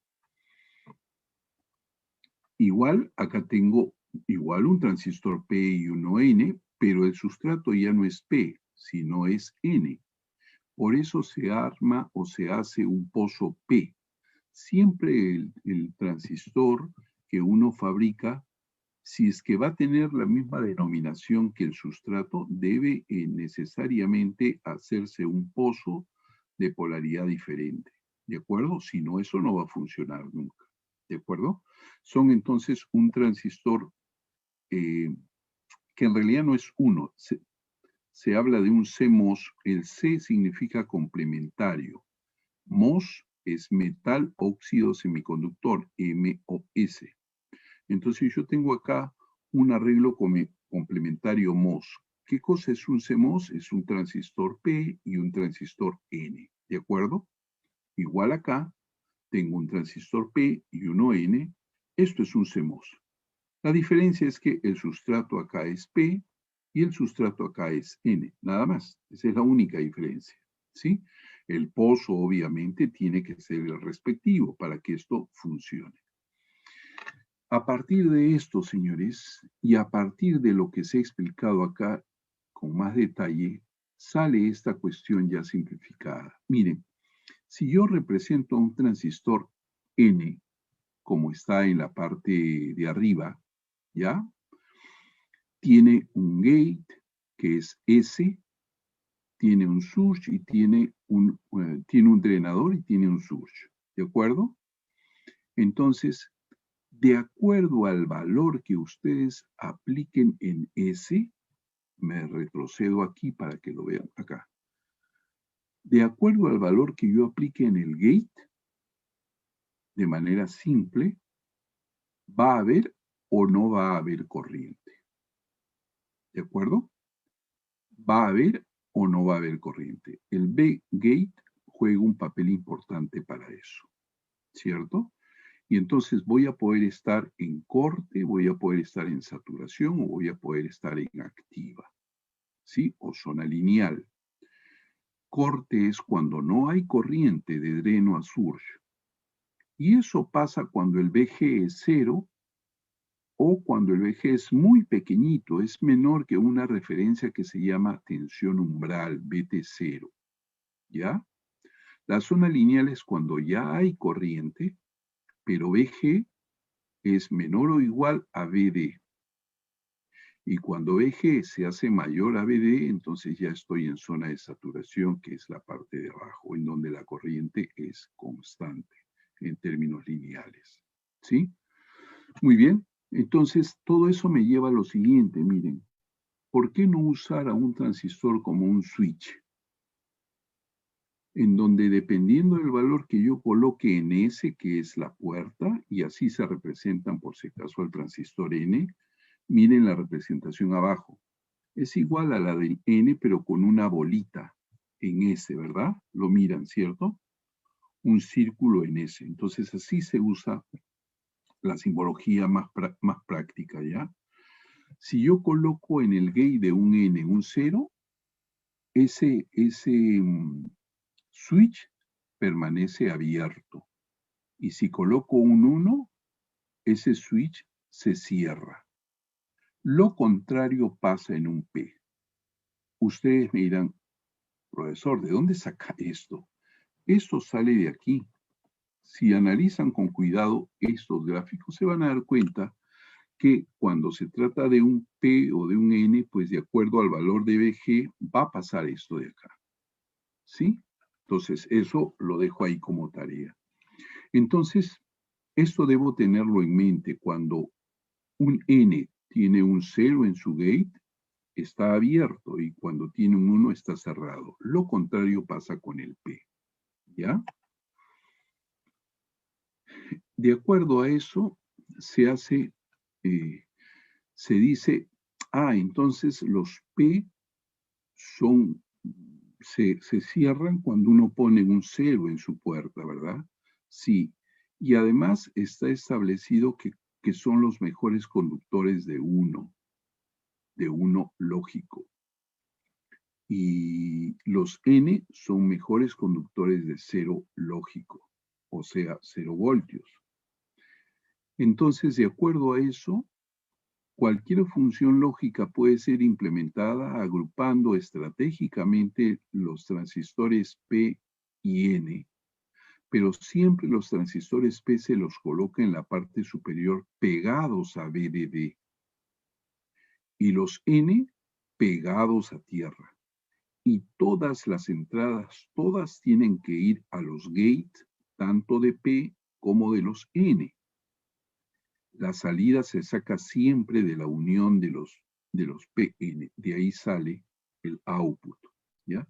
Igual, acá tengo igual un transistor P y uno N, pero el sustrato ya no es P, sino es N. Por eso se arma o se hace un pozo P. Siempre el transistor que uno fabrica, si es que va a tener la misma denominación que el sustrato, debe necesariamente hacerse un pozo de polaridad diferente. ¿De acuerdo? Si no, eso no va a funcionar nunca. ¿De acuerdo? Son entonces un transistor que en realidad no es uno. Se habla de un CMOS. El C significa complementario. MOS es metal óxido semiconductor, MOS. Entonces yo tengo acá un arreglo complementario MOS. ¿Qué cosa es un CMOS? Es un transistor P y un transistor N. ¿De acuerdo? Igual acá tengo un transistor P y uno N. Esto es un CMOS. La diferencia es que el sustrato acá es P y el sustrato acá es N. Nada más. Esa es la única diferencia. ¿Sí? El pozo obviamente tiene que ser el respectivo para que esto funcione. A partir de esto, señores, y a partir de lo que se ha explicado acá con más detalle, sale esta cuestión ya simplificada. Miren, si yo represento un transistor N, como está en la parte de arriba, ¿ya? Tiene un gate, que es S, tiene un surge y tiene un drenador y tiene un surge, ¿de acuerdo? Entonces, de acuerdo al valor que ustedes apliquen en S, me retrocedo aquí para que lo vean acá. De acuerdo al valor que yo aplique en el gate, de manera simple, va a haber o no va a haber corriente. ¿De acuerdo? Va a haber o no va a haber corriente. El B-gate juega un papel importante para eso, ¿cierto? Y entonces voy a poder estar en corte, voy a poder estar en saturación o voy a poder estar en activa, ¿sí? O zona lineal. Corte es cuando no hay corriente de dreno a surge. Y eso pasa cuando el VG es 0 o cuando el VG es muy pequeñito, es menor que una referencia que se llama tensión umbral, BT0. ¿Ya? La zona lineal es cuando ya hay corriente, pero VG es menor o igual a BD. Y cuando VG se hace mayor a BD, entonces ya estoy en zona de saturación, que es la parte de abajo, en donde la corriente es constante en términos lineales. ¿Sí? Muy bien. Entonces, todo eso me lleva a lo siguiente, miren. ¿Por qué no usar a un transistor como un switch? En donde dependiendo del valor que yo coloque en S, que es la puerta, y así se representan por si acaso al transistor N, miren la representación abajo. Es igual a la del N, pero con una bolita en S, ¿verdad? Lo miran, ¿cierto? Un círculo en S. Entonces así se usa la simbología más práctica, ¿ya? Si yo coloco en el gate de un N un 0, ese switch permanece abierto. Y si coloco un 1, ese switch se cierra. Lo contrario pasa en un P. Ustedes me dirán, profesor, ¿de dónde saca esto? Esto sale de aquí. Si analizan con cuidado estos gráficos, se van a dar cuenta que cuando se trata de un P o de un N, pues de acuerdo al valor de BG, va a pasar esto de acá. ¿Sí? Entonces, eso lo dejo ahí como tarea. Entonces, esto debo tenerlo en mente. Cuando un N tiene un 0 en su gate, está abierto, y cuando tiene un 1 está cerrado. Lo contrario pasa con el P. ¿Ya? De acuerdo a eso, se hace, se dice, entonces los P se cierran cuando uno pone un 0 en su puerta, ¿verdad? Sí. Y además está establecido que son los mejores conductores de uno lógico. Y los N son mejores conductores de 0 lógico, o sea, 0 voltios. Entonces, de acuerdo a eso, cualquier función lógica puede ser implementada agrupando estratégicamente los transistores P y N, pero siempre los transistores P se los coloca en la parte superior pegados a VDD y los N pegados a tierra. Y todas las entradas, todas tienen que ir a los gates, tanto de P como de los N. La salida se saca siempre de la unión de los PN, de ahí sale el output, ¿ya?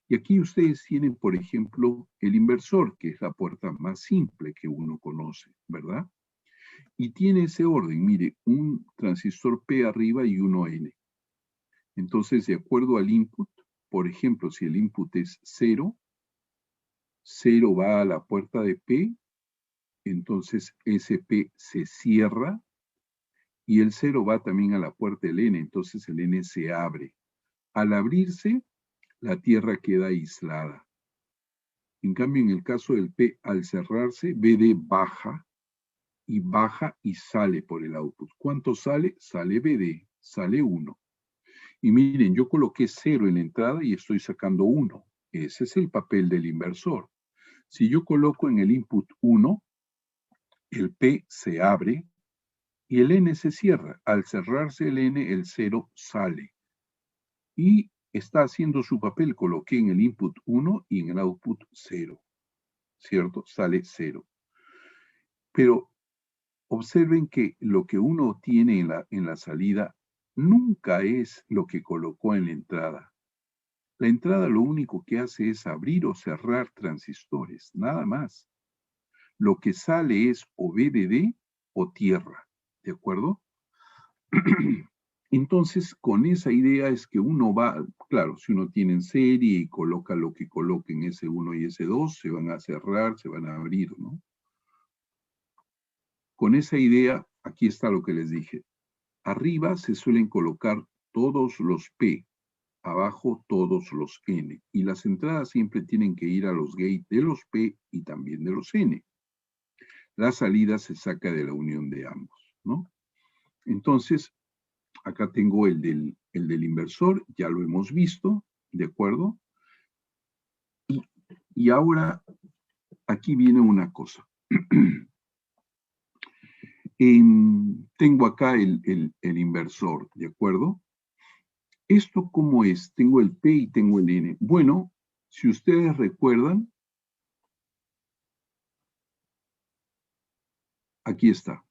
Y aquí ustedes tienen, por ejemplo, el inversor, que es la puerta más simple que uno conoce, ¿verdad? Y tiene ese orden, mire, un transistor P arriba y uno N. Entonces, de acuerdo al input, por ejemplo, si el input es 0, 0 va a la puerta de P, entonces ese P se cierra, y el 0 va también a la puerta del N, entonces el N se abre. Al abrirse, la tierra queda aislada. En cambio, en el caso del P, al cerrarse, BD baja y sale por el output. ¿Cuánto sale? Sale BD, sale 1. Y miren, yo coloqué 0 en la entrada y estoy sacando 1. Ese es el papel del inversor. Si yo coloco en el input 1, el P se abre y el N se cierra. Al cerrarse el N, el 0 sale. Y está haciendo su papel. Coloqué en el input 1 y en el output 0. ¿Cierto? Sale 0. Pero observen que lo que uno tiene en la salida nunca es lo que colocó en la entrada. La entrada lo único que hace es abrir o cerrar transistores, nada más. Lo que sale es o VDD o tierra, ¿de acuerdo? Entonces, con esa idea es que uno va, claro, si uno tiene en serie y coloca lo que coloque en S1 y S2, se van a cerrar, se van a abrir, ¿no? Con esa idea, aquí está lo que les dije. Arriba se suelen colocar todos los P, abajo todos los N. Y las entradas siempre tienen que ir a los gates de los P y también de los N. La salida se saca de la unión de ambos, ¿no? Entonces, acá tengo el del inversor, ya lo hemos visto, ¿de acuerdo? Y ahora, aquí viene una cosa. Tengo acá el inversor, ¿de acuerdo? ¿Esto cómo es? Tengo el P y tengo el N. Bueno, si ustedes recuerdan, aquí está.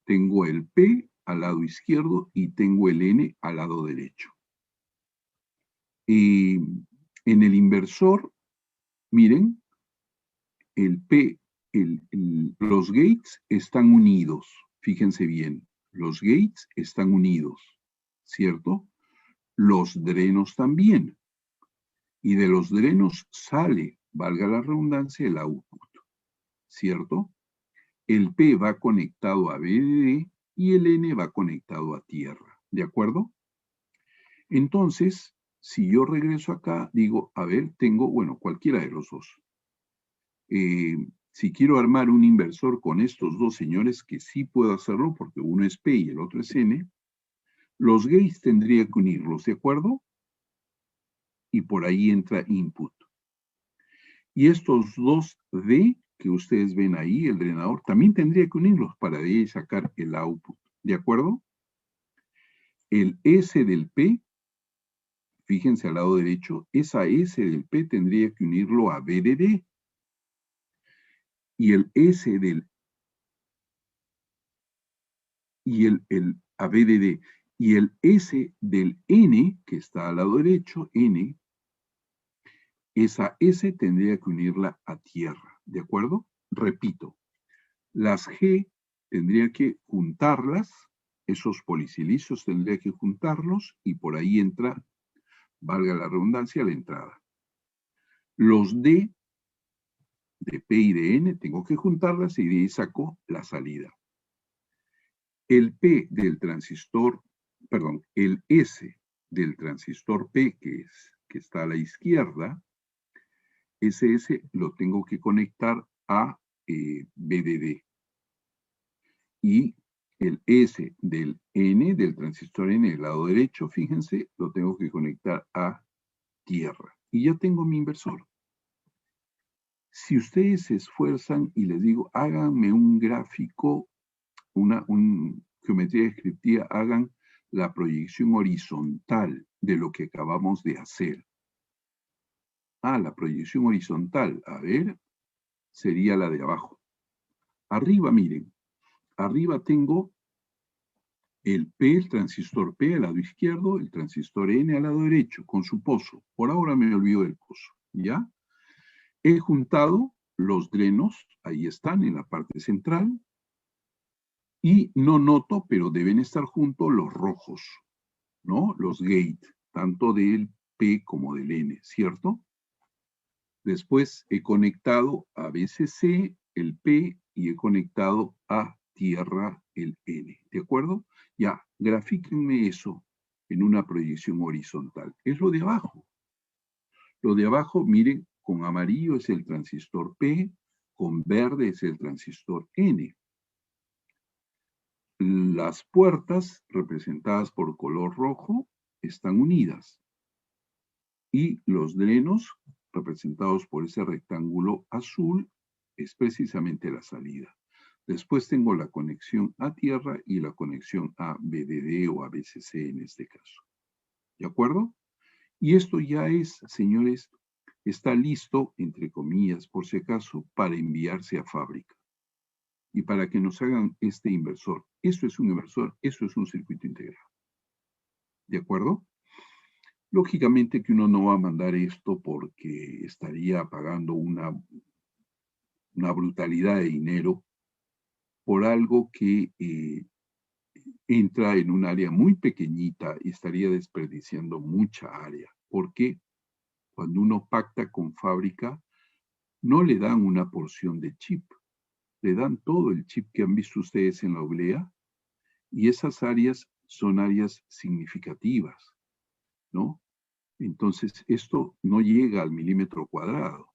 Tengo el P al lado izquierdo y tengo el N al lado derecho. En el inversor, miren, el P, los gates están unidos. Fíjense bien, los gates están unidos, ¿cierto? Los drenos también. Y de los drenos sale, valga la redundancia, el output, ¿cierto? El P va conectado a VDD y el N va conectado a tierra, ¿de acuerdo? Entonces, si yo regreso acá, digo, a ver, tengo, bueno, cualquiera de los dos. Si quiero armar un inversor con estos dos señores, que sí puedo hacerlo porque uno es P y el otro es N, los gates tendría que unirlos, ¿de acuerdo? Y por ahí entra input. Y estos dos D que ustedes ven ahí, el drenador, también tendría que unirlos para de ahí sacar el output, ¿de acuerdo? El S del P, fíjense al lado derecho, esa S del P tendría que unirlo a VDD. Y el S del a VDD. Y el S del N, que está al lado derecho, N, esa S tendría que unirla a tierra, ¿de acuerdo? Repito, las G tendría que juntarlas, esos polisilicios tendría que juntarlos y por ahí entra, valga la redundancia, la entrada. Los D de P y de N tengo que juntarlas y de ahí saco la salida. El P del transistor, perdón, el S del transistor P, que está a la izquierda, ese S lo tengo que conectar a VDD. Y el S del N, del transistor N del lado derecho, fíjense, lo tengo que conectar a tierra. Y ya tengo mi inversor. Si ustedes se esfuerzan y les digo, háganme un gráfico, una geometría descriptiva, hagan la proyección horizontal de lo que acabamos de hacer. La proyección horizontal, a ver, sería la de abajo. Arriba, miren, arriba tengo el P, el transistor P al lado izquierdo, el transistor N al lado derecho, con su pozo. Por ahora me olvido del pozo, ¿ya? He juntado los drenos, ahí están en la parte central, y no noto, pero deben estar juntos los rojos, ¿no? Los gate, tanto del P como del N, ¿cierto? Después he conectado a VCC el P y he conectado a tierra el N, ¿de acuerdo? Ya, grafíquenme eso en una proyección horizontal. Es lo de abajo. Lo de abajo, miren, con amarillo es el transistor P, con verde es el transistor N. Las puertas representadas por color rojo están unidas. Y los drenos, representados por ese rectángulo azul, es precisamente la salida. Después tengo la conexión a tierra y la conexión a BDD o a BCC en este caso. ¿De acuerdo? Y esto ya es, señores, está listo, entre comillas, por si acaso, para enviarse a fábrica. Y para que nos hagan este inversor. Eso es un inversor, eso es un circuito integral. ¿De acuerdo? Lógicamente que uno no va a mandar esto porque estaría pagando una brutalidad de dinero por algo que entra en un área muy pequeñita y estaría desperdiciando mucha área. Porque cuando uno pacta con fábrica, no le dan una porción de chip, le dan todo el chip que han visto ustedes en la oblea, y esas áreas son áreas significativas, ¿no? Entonces, esto no llega al milímetro cuadrado.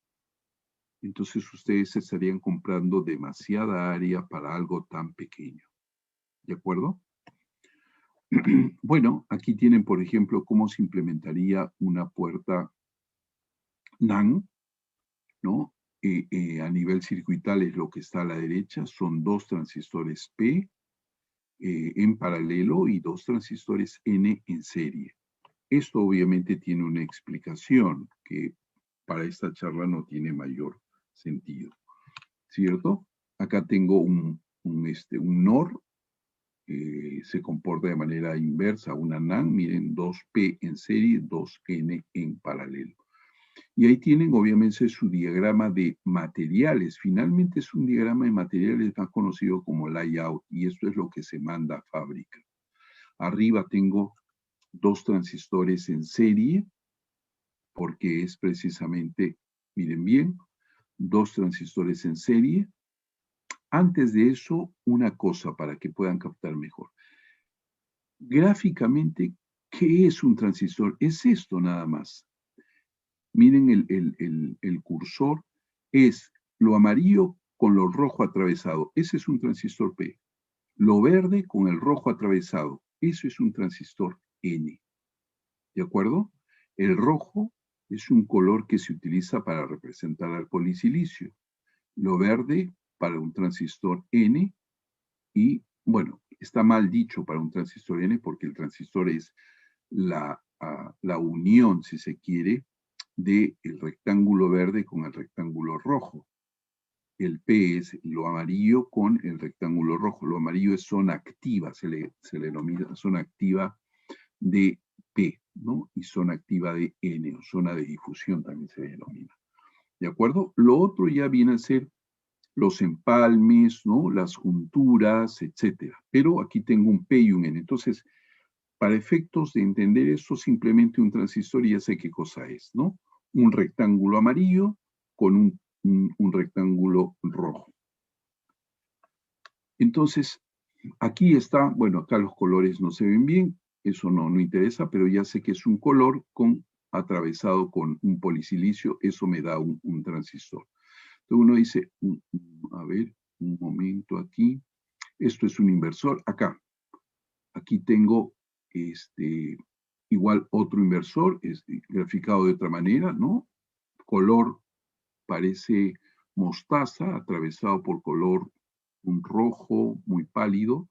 Entonces, ustedes estarían comprando demasiada área para algo tan pequeño. ¿De acuerdo? Bueno, aquí tienen, por ejemplo, cómo se implementaría una puerta NAND, ¿no? A nivel circuital es lo que está a la derecha, son 2 transistores P en paralelo y 2 transistores N en serie. Esto obviamente tiene una explicación que para esta charla no tiene mayor sentido, ¿cierto? Acá tengo un NOR, se comporta de manera inversa, una NAND, miren, 2P en serie, 2N en paralelo. Y ahí tienen obviamente su diagrama de materiales. Finalmente es un diagrama de materiales más conocido como layout, y esto es lo que se manda a fábrica. Arriba tengo 2 transistores en serie, porque es precisamente, miren bien, 2 transistores en serie. Antes de eso, una cosa para que puedan captar mejor. Gráficamente, ¿qué es un transistor? Es esto nada más. Miren el cursor, es lo amarillo con lo rojo atravesado. Ese es un transistor P. Lo verde con el rojo atravesado. Eso es un transistor N. ¿De acuerdo? El rojo es un color que se utiliza para representar al polisilicio. Lo verde para un transistor N y, bueno, está mal dicho para un transistor N porque el transistor es la unión, si se quiere, del rectángulo verde con el rectángulo rojo. El P es lo amarillo con el rectángulo rojo. Lo amarillo es zona activa, se le denomina zona activa de P, ¿no? Y zona activa de N, o zona de difusión también se denomina. ¿De acuerdo? Lo otro ya viene a ser los empalmes, ¿no? Las junturas, etcétera. Pero aquí tengo un P y un N. Entonces, para efectos de entender esto, simplemente un transistor ya sé qué cosa es, ¿no? Un rectángulo amarillo con un rectángulo rojo. Entonces, aquí está, bueno, acá los colores no se ven bien, eso no interesa, pero ya sé que es un color atravesado con un polisilicio, eso me da un transistor. Entonces uno dice, a ver, un momento aquí, esto es un inversor, acá. Aquí tengo igual otro inversor, graficado de otra manera, ¿no? Color parece mostaza, atravesado por color un rojo muy pálido.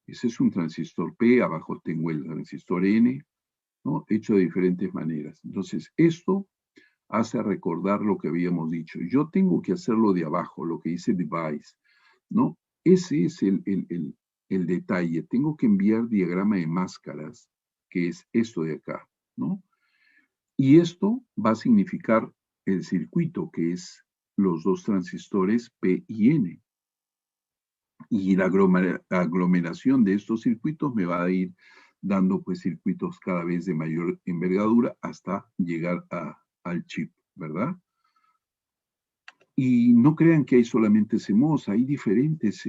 Ese es un transistor P, abajo tengo el transistor N, ¿no? Hecho de diferentes maneras. Entonces, esto hace recordar lo que habíamos dicho. Yo tengo que hacerlo de abajo, lo que dice device, ¿no? Ese es el detalle. Tengo que enviar diagrama de máscaras, que es esto de acá, ¿no? Y esto va a significar el circuito, que es los 2 transistores P y N. Y la aglomeración de estos circuitos me va a ir dando pues circuitos cada vez de mayor envergadura hasta llegar al chip, ¿verdad? Y no crean que hay solamente CMOS, hay diferentes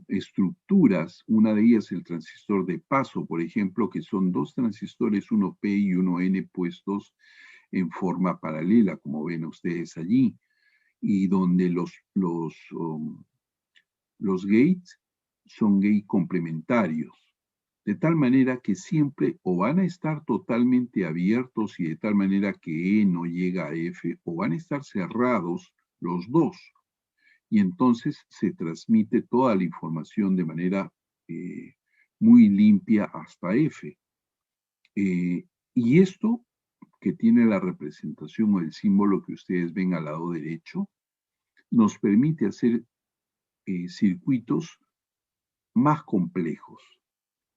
estructuras. Una de ellas el transistor de paso, por ejemplo, que son 2 transistores, uno P y uno N puestos en forma paralela, como ven ustedes allí, y donde los gates son gates complementarios. de tal manera que siempre o van a estar totalmente abiertos y de tal manera que E no llega a F, o van a estar cerrados los dos. Y entonces se transmite toda la información de manera muy limpia hasta F. Y esto que tiene la representación o el símbolo que ustedes ven al lado derecho, nos permite hacer circuitos más complejos.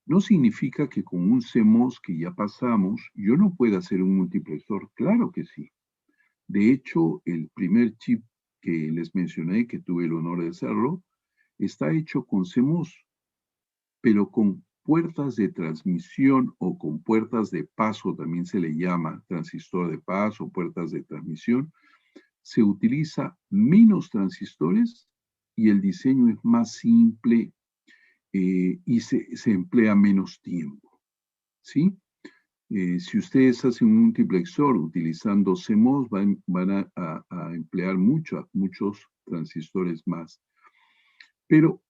No significa que con un CMOS que ya pasamos, yo no pueda hacer un multiplexor. Claro que sí. De hecho, el primer chip que les mencioné, que tuve el honor de hacerlo, está hecho con CMOS, pero con puertas de transmisión o con puertas de paso, también se le llama transistor de paso, puertas de transmisión, se utiliza menos transistores y el diseño es más simple y se emplea menos tiempo, ¿sí? Si ustedes hacen un multiplexor utilizando CMOS, van a emplear muchos transistores más. Pero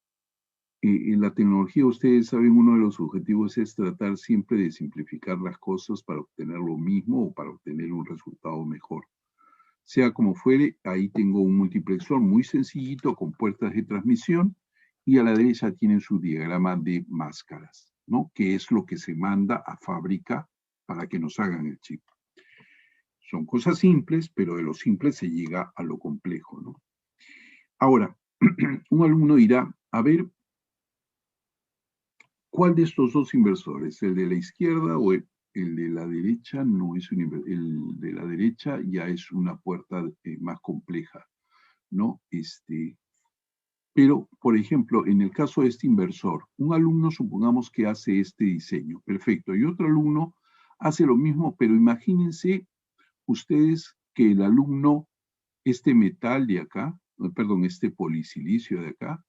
en la tecnología, ustedes saben, uno de los objetivos es tratar siempre de simplificar las cosas para obtener lo mismo o para obtener un resultado mejor. Sea como fuere, ahí tengo un multiplexor muy sencillito con puertas de transmisión y a la derecha tienen su diagrama de máscaras, ¿no? Que es lo que se manda a fábrica para que nos hagan el chip. Son cosas simples, pero de lo simple se llega a lo complejo, ¿no? Ahora, un alumno dirá, a ver, ¿cuál de estos dos inversores? ¿El de la izquierda o el de la derecha? No es un inversor. El de la derecha ya es una puerta más compleja, ¿no? Pero, por ejemplo, en el caso de este inversor, un alumno supongamos que hace este diseño, perfecto, y otro alumno hace lo mismo, pero imagínense ustedes que el alumno, este metal de acá, perdón, este polisilicio de acá,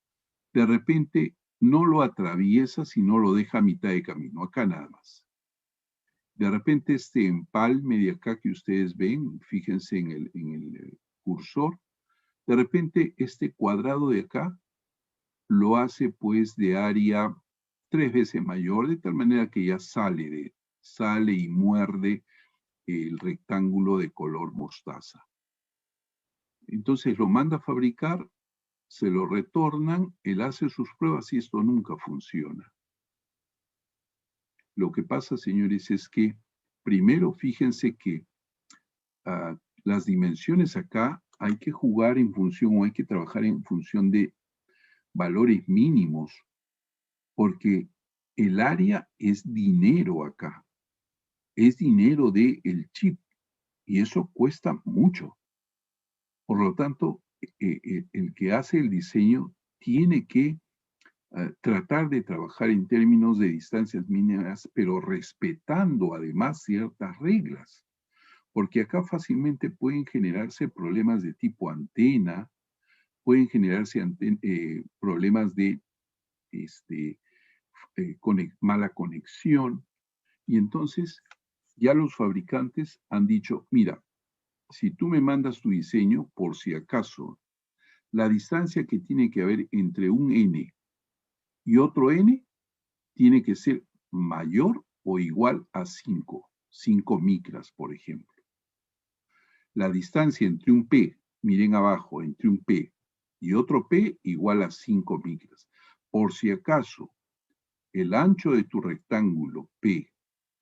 de repente no lo atraviesa, sino lo deja a mitad de camino, acá nada más. De repente este empalme de acá que ustedes ven, fíjense en el cursor, de repente este cuadrado de acá lo hace pues de área 3 veces mayor, de tal manera que ya sale y muerde el rectángulo de color mostaza. Entonces lo manda a fabricar, se lo retornan, él hace sus pruebas y esto nunca funciona. Lo que pasa, señores, es que primero fíjense que las dimensiones acá hay que jugar en función o hay que trabajar en función de valores mínimos, porque el área es dinero acá, es dinero del chip y eso cuesta mucho. Por lo tanto, el que hace el diseño tiene que tratar de trabajar en términos de distancias mínimas, pero respetando además ciertas reglas, porque acá fácilmente pueden generarse problemas de tipo antena, pueden generarse problemas de mala conexión, y entonces ya los fabricantes han dicho, mira, si tú me mandas tu diseño, por si acaso, la distancia que tiene que haber entre un N y otro N tiene que ser mayor o igual a 5 micras, por ejemplo. La distancia entre un P, miren abajo, entre un P y otro P igual a 5 micras. Por si acaso, el ancho de tu rectángulo P,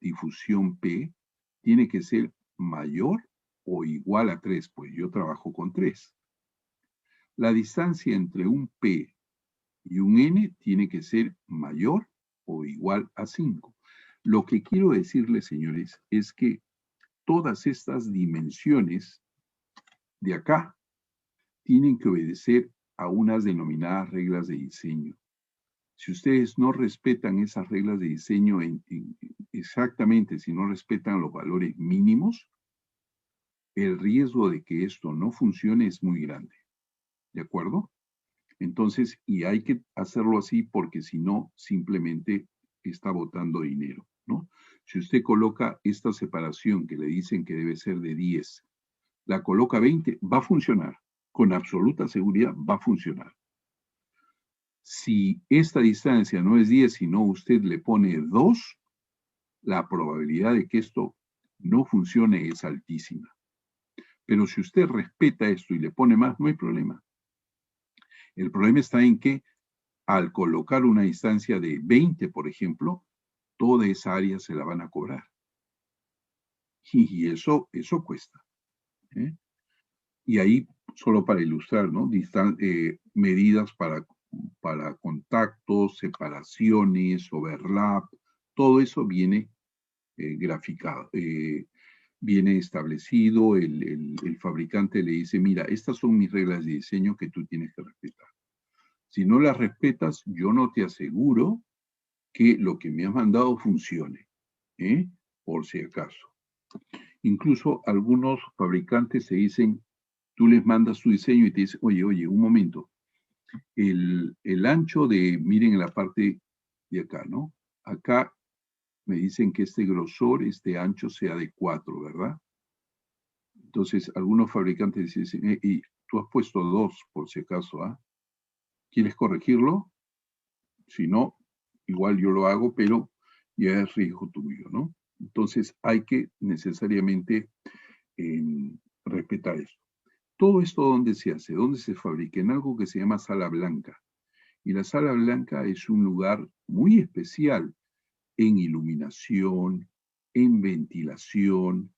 difusión P, tiene que ser mayor o igual a 3, pues yo trabajo con 3. La distancia entre un P y un N tiene que ser mayor o igual a 5. Lo que quiero decirles, señores, es que todas estas dimensiones de acá tienen que obedecer a unas denominadas reglas de diseño. Si ustedes no respetan esas reglas de diseño exactamente, si no respetan los valores mínimos, el riesgo de que esto no funcione es muy grande. ¿De acuerdo? Entonces, y hay que hacerlo así porque si no, simplemente está botando dinero, ¿no? Si usted coloca esta separación que le dicen que debe ser de 10, la coloca 20, va a funcionar. Con absoluta seguridad va a funcionar. Si esta distancia no es 10, sino usted le pone 2, la probabilidad de que esto no funcione es altísima. Pero si usted respeta esto y le pone más, no hay problema. El problema está en que al colocar una distancia de 20, por ejemplo, toda esa área se la van a cobrar. Y eso cuesta. ¿Eh? Y ahí, solo para ilustrar, ¿no? Medidas para contactos, separaciones, overlap, todo eso viene graficado, viene establecido, el fabricante le dice, mira, estas son mis reglas de diseño que tú tienes que respetar. Si no las respetas, yo no te aseguro que lo que me has mandado funcione, por si acaso. Incluso algunos fabricantes se dicen, tú les mandas tu diseño y te dicen, oye, un momento, el ancho de, miren en la parte de acá, ¿no? Acá me dicen que este grosor, este ancho sea de 4, ¿verdad? Entonces, algunos fabricantes dicen, y tú has puesto 2, por si acaso, ¿ah? ¿Quieres corregirlo? Si no, igual yo lo hago, pero ya es riesgo tuyo, ¿no? Entonces, hay que necesariamente respetar eso. Todo esto, ¿dónde se hace? ¿Dónde se fabrica? En algo que se llama sala blanca. Y la sala blanca es un lugar muy especial en iluminación, en ventilación,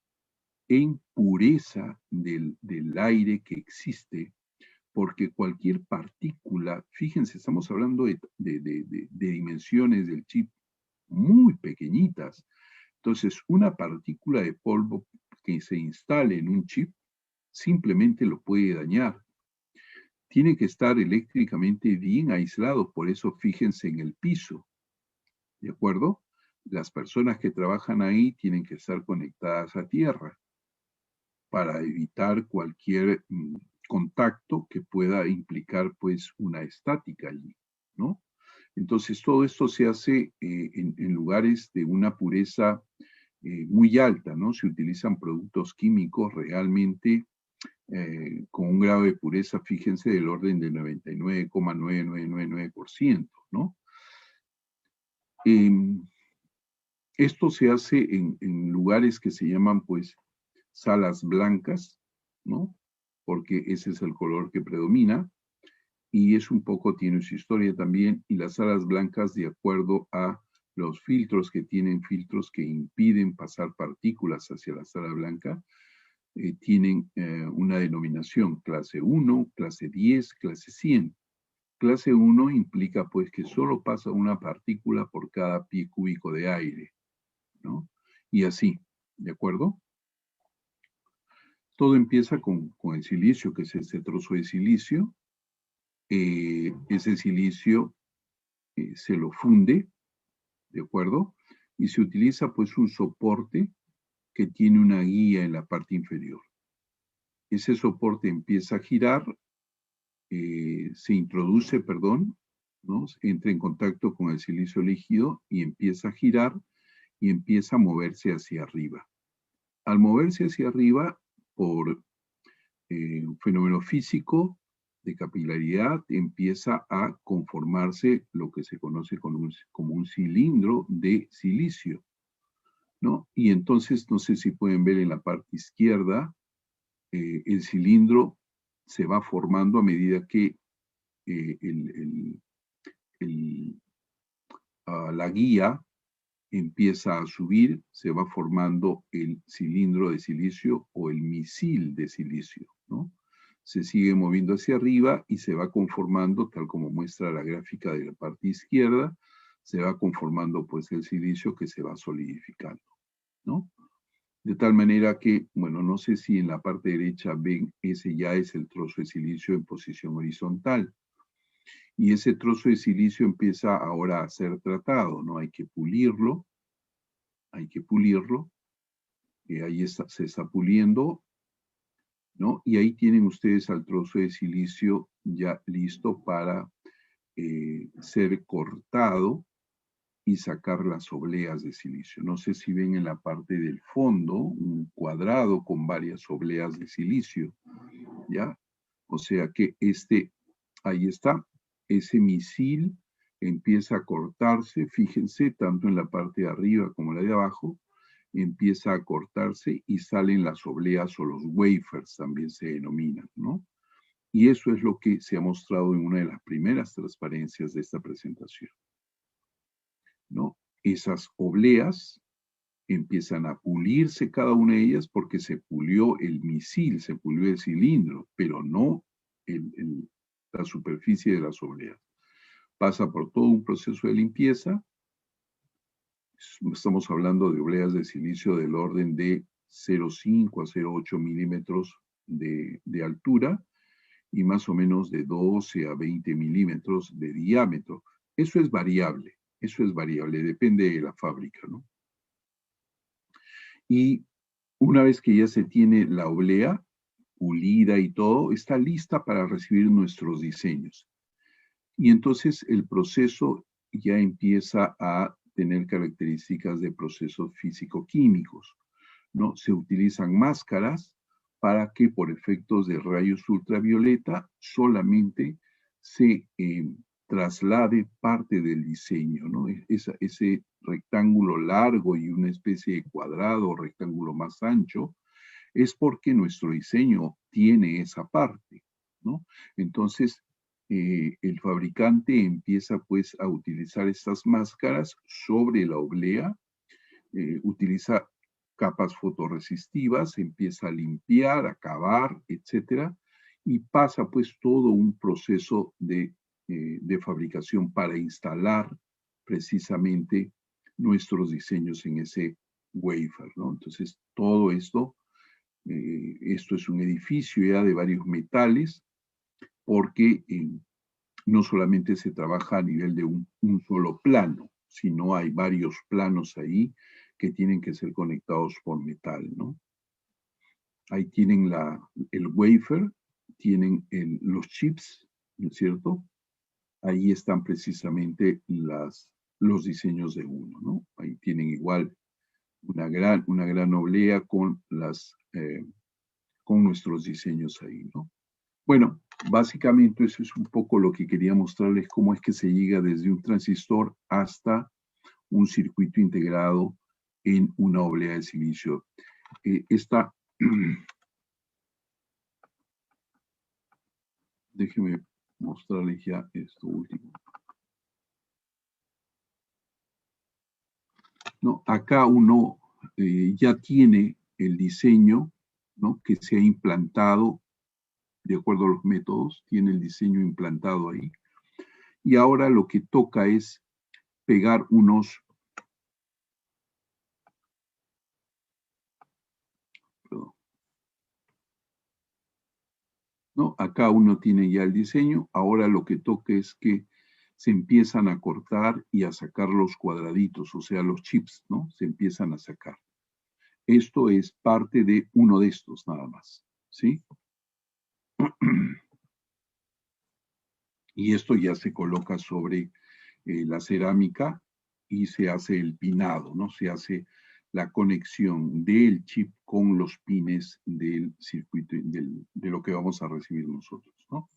en pureza del aire que existe, porque cualquier partícula, fíjense, estamos hablando de dimensiones del chip muy pequeñitas. Entonces, una partícula de polvo que se instale en un chip simplemente lo puede dañar. Tiene que estar eléctricamente bien aislado, por eso fíjense en el piso, ¿de acuerdo? Las personas que trabajan ahí tienen que estar conectadas a tierra para evitar cualquier contacto que pueda implicar pues una estática allí, ¿no? Entonces todo esto se hace en lugares de una pureza muy alta, ¿no? Se utilizan productos químicos realmente con un grado de pureza, fíjense, del orden del 99,9999%, ¿no? Esto se hace en lugares que se llaman, pues, salas blancas, ¿no? Porque ese es el color que predomina, y es un poco, tiene su historia también, y las salas blancas, de acuerdo a los filtros que tienen, filtros que impiden pasar partículas hacia la sala blanca, tienen una denominación, clase 1, clase 10, clase 100. Clase 1 implica pues que solo pasa una partícula por cada pie cúbico de aire, ¿no? Y así, ¿de acuerdo? Todo empieza con el silicio, que es este trozo de silicio. Ese silicio se lo funde, ¿de acuerdo? Y se utiliza pues un soporte que tiene una guía en la parte inferior. Ese soporte empieza a girar, se introduce, perdón, ¿no? Entra en contacto con el silicio líquido y empieza a girar y empieza a moverse hacia arriba. Al moverse hacia arriba, por un fenómeno físico de capilaridad, empieza a conformarse lo que se conoce como un cilindro de silicio, ¿no? Y entonces, no sé si pueden ver en la parte izquierda, el cilindro se va formando a medida que la guía empieza a subir, se va formando el cilindro de silicio o el misil de silicio, ¿no? Se sigue moviendo hacia arriba y se va conformando, tal como muestra la gráfica de la parte izquierda, se va conformando pues el silicio que se va solidificando, ¿no? De tal manera que, bueno, no sé si en la parte derecha ven, ese ya es el trozo de silicio en posición horizontal. Y ese trozo de silicio empieza ahora a ser tratado, ¿no? Hay que pulirlo, ahí está, se está puliendo, ¿no? Y ahí tienen ustedes al trozo de silicio ya listo para ser cortado y sacar las obleas de silicio. No sé si ven en la parte del fondo un cuadrado con varias obleas de silicio, ¿ya? O sea que ahí está, ese misil empieza a cortarse, fíjense, tanto en la parte de arriba como en la de abajo, empieza a cortarse y salen las obleas o los wafers, también se denominan, ¿no? Y eso es lo que se ha mostrado en una de las primeras transparencias de esta presentación, ¿no? Esas obleas empiezan a pulirse cada una de ellas porque se pulió el misil, se pulió el cilindro, pero no la superficie de las obleas. Pasa por todo un proceso de limpieza. Estamos hablando de obleas de silicio del orden de 0,5 a 0,8 milímetros de altura y más o menos de 12 a 20 milímetros de diámetro. Eso es variable, depende de la fábrica, ¿no? Y una vez que ya se tiene la oblea pulida y todo, está lista para recibir nuestros diseños. Y entonces el proceso ya empieza a tener características de procesos físico-químicos, ¿no? Se utilizan máscaras para que por efectos de rayos ultravioleta solamente se traslade parte del diseño, ¿no? Ese rectángulo largo y una especie de cuadrado o rectángulo más ancho es porque nuestro diseño tiene esa parte, ¿no? Entonces, el fabricante empieza pues a utilizar estas máscaras sobre la oblea, utiliza capas fotorresistivas, empieza a limpiar, a acabar, etcétera, y pasa pues todo un proceso de fabricación para instalar precisamente nuestros diseños en ese wafer, ¿no? Entonces, todo esto, esto es un edificio ya de varios metales, porque no solamente se trabaja a nivel de un solo plano, sino hay varios planos ahí que tienen que ser conectados por metal, ¿no? Ahí tienen el wafer, tienen los chips, ¿no es cierto? Ahí están precisamente los diseños de uno, ¿no? Ahí tienen igual una gran oblea con nuestros diseños ahí, ¿no? Bueno, básicamente eso es un poco lo que quería mostrarles, cómo es que se llega desde un transistor hasta un circuito integrado en una oblea de silicio. Déjenme mostrarles ya esto último. No, acá uno ya tiene el diseño, ¿no?, que se ha implantado de acuerdo a los métodos, tiene el diseño implantado ahí. Y ahora lo que toca es pegar unos... Perdón. ¿No? Acá uno tiene ya el diseño, ahora lo que toca es que se empiezan a cortar y a sacar los cuadraditos, o sea, los chips, ¿no? Se empiezan a sacar. Esto es parte de uno de estos nada más, ¿sí? Y esto ya se coloca sobre la cerámica y se hace el pinado, ¿no? Se hace la conexión del chip con los pines del circuito, de lo que vamos a recibir nosotros, ¿no?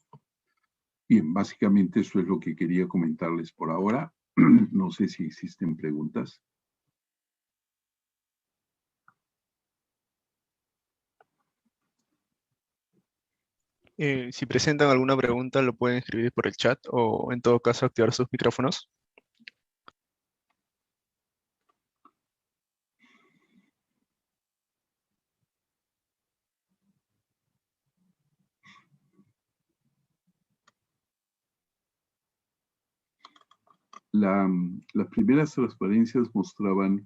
Bien, básicamente eso es lo que quería comentarles por ahora. No sé si existen preguntas. Si presentan alguna pregunta, lo pueden escribir por el chat o en todo caso activar sus micrófonos. Las primeras transparencias mostraban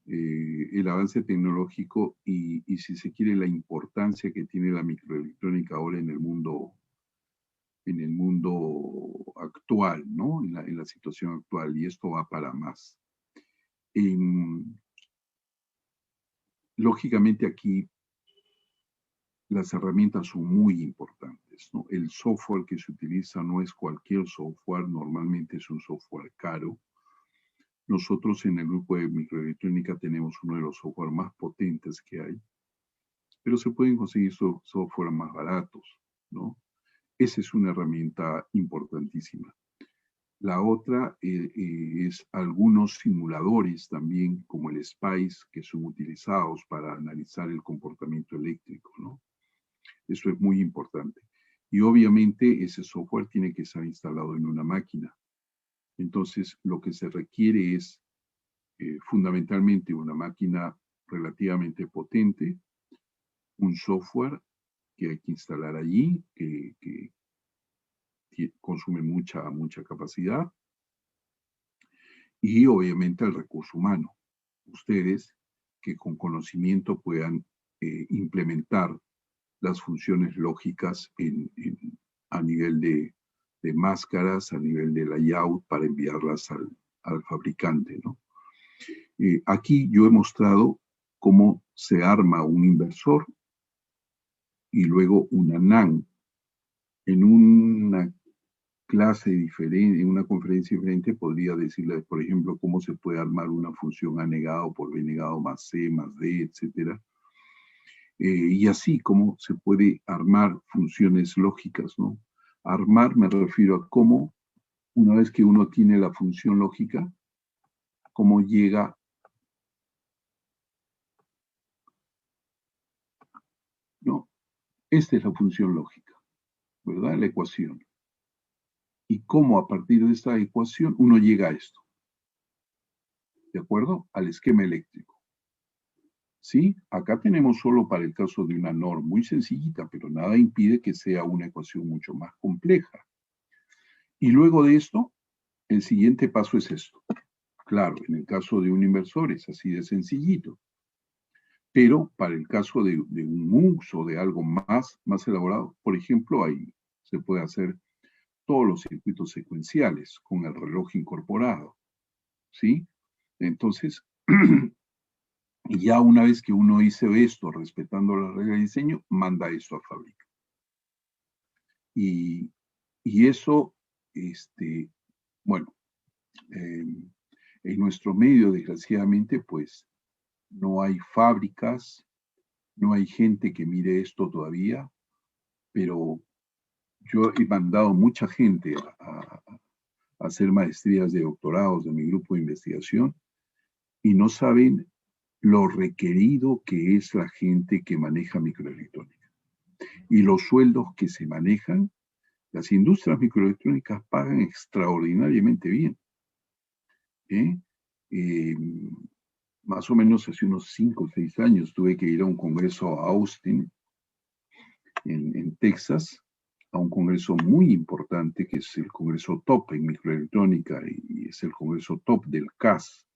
el avance tecnológico y, si se quiere, la importancia que tiene la microelectrónica ahora en el mundo actual, ¿no? En la situación actual, y esto va para más. Lógicamente aquí las herramientas son muy importantes, ¿no? El software que se utiliza no es cualquier software, normalmente es un software caro. Nosotros en el grupo de microelectrónica tenemos uno de los software más potentes que hay, pero se pueden conseguir software más baratos, ¿no? Esa es una herramienta importantísima. La otra es algunos simuladores también, como el SPICE, que son utilizados para analizar el comportamiento eléctrico, ¿no? Eso es muy importante. Y obviamente ese software tiene que estar instalado en una máquina. Entonces, lo que se requiere es fundamentalmente una máquina relativamente potente, un software que hay que instalar allí, que consume mucha capacidad, y obviamente el recurso humano. Ustedes que con conocimiento puedan implementar las funciones lógicas a nivel de máscaras, a nivel de layout, para enviarlas al fabricante, ¿no? Aquí yo he mostrado cómo se arma un inversor y luego una NAND. En una clase diferente, en una conferencia diferente, podría decirles, por ejemplo, cómo se puede armar una función A negado por B negado más C más D, etcétera. Y así como se puede armar funciones lógicas, ¿no? Armar me refiero a cómo, una vez que uno tiene la función lógica, cómo llega ¿no? Esta es la función lógica, ¿verdad? La ecuación. Y cómo a partir de esta ecuación uno llega a esto, ¿de acuerdo? Al esquema eléctrico. ¿Sí? Acá tenemos solo para el caso de una NOR muy sencillita, pero nada impide que sea una ecuación mucho más compleja. Y luego de esto, el siguiente paso es esto. Claro, en el caso de un inversor es así de sencillito. Pero para el caso de un MUX o de algo más elaborado, por ejemplo, ahí se puede hacer todos los circuitos secuenciales con el reloj incorporado. ¿Sí? Entonces, ya una vez que uno hizo esto, respetando la regla de diseño, manda eso a fábrica. Y eso, bueno, en nuestro medio, desgraciadamente, pues, no hay fábricas, no hay gente que mire esto todavía, pero yo he mandado mucha gente a hacer maestrías de doctorados de mi grupo de investigación y no saben lo requerido que es la gente que maneja microelectrónica. Y los sueldos que se manejan, las industrias microelectrónicas pagan extraordinariamente bien. Más o menos hace unos 5 o 6 años tuve que ir a un congreso a Austin, en Texas, a un congreso muy importante que es el congreso top en microelectrónica y es el congreso top del CAS,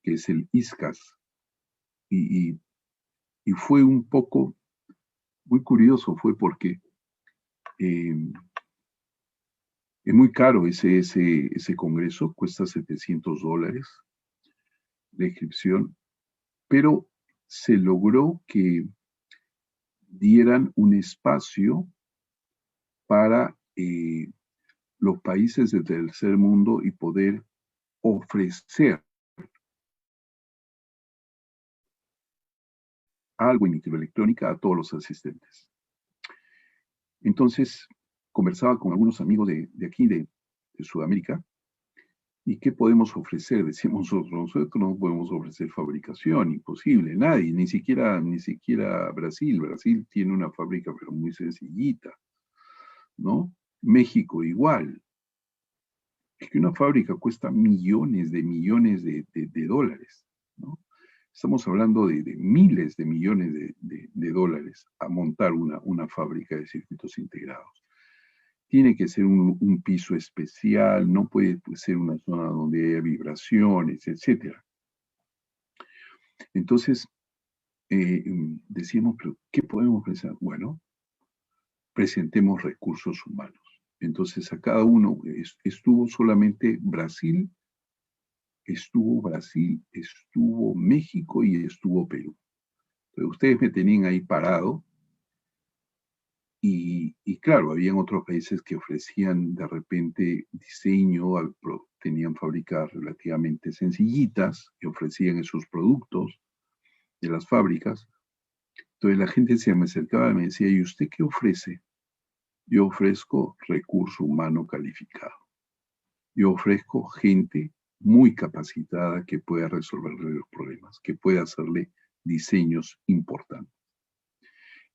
que es el ISCAS. Y fue un poco, muy curioso, fue porque es muy caro ese congreso, cuesta $700 la inscripción, pero se logró que dieran un espacio para los países del tercer mundo y poder ofrecer algo en microelectrónica a todos los asistentes. Entonces, conversaba con algunos amigos de aquí, de Sudamérica, ¿y qué podemos ofrecer? Decíamos nosotros no podemos ofrecer fabricación, imposible, nadie, ni siquiera Brasil. Brasil tiene una fábrica, pero muy sencillita, ¿no? México igual. Es que una fábrica cuesta millones de dólares, ¿no? Estamos hablando de miles de millones de dólares a montar una fábrica de circuitos integrados. Tiene que ser un piso especial, no puede ser una zona donde haya vibraciones, etc. Entonces, decíamos, ¿pero qué podemos pensar? Bueno, presentemos recursos humanos. Entonces, a cada uno estuvo solamente Brasil, estuvo México y estuvo Perú. Pero ustedes me tenían ahí parado y claro, habían otros países que ofrecían de repente diseño, tenían fábricas relativamente sencillitas que ofrecían esos productos de las fábricas. Entonces la gente se me acercaba y me decía, ¿y usted qué ofrece? Yo ofrezco recurso humano calificado. Yo ofrezco gente muy capacitada que pueda resolverle los problemas, que pueda hacerle diseños importantes.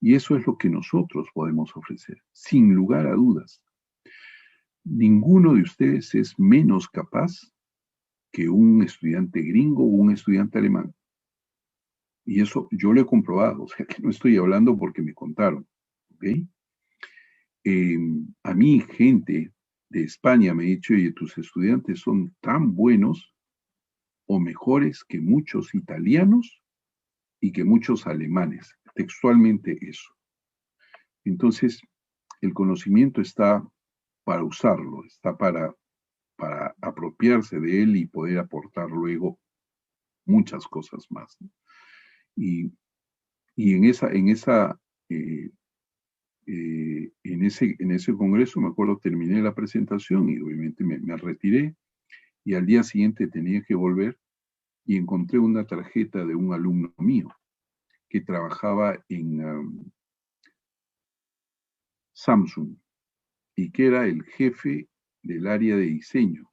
Y eso es lo que nosotros podemos ofrecer, sin lugar a dudas. Ninguno de ustedes es menos capaz que un estudiante gringo o un estudiante alemán. Y eso yo lo he comprobado, o sea que no estoy hablando porque me contaron, ¿ok? A mí gente de España me ha dicho, oye, tus estudiantes son tan buenos o mejores que muchos italianos y que muchos alemanes, textualmente eso. Entonces, el conocimiento está para usarlo, está para apropiarse de él y poder aportar luego muchas cosas más, ¿no? Y en ese congreso, me acuerdo, terminé la presentación y obviamente me retiré y al día siguiente tenía que volver y encontré una tarjeta de un alumno mío que trabajaba en Samsung y que era el jefe del área de diseño.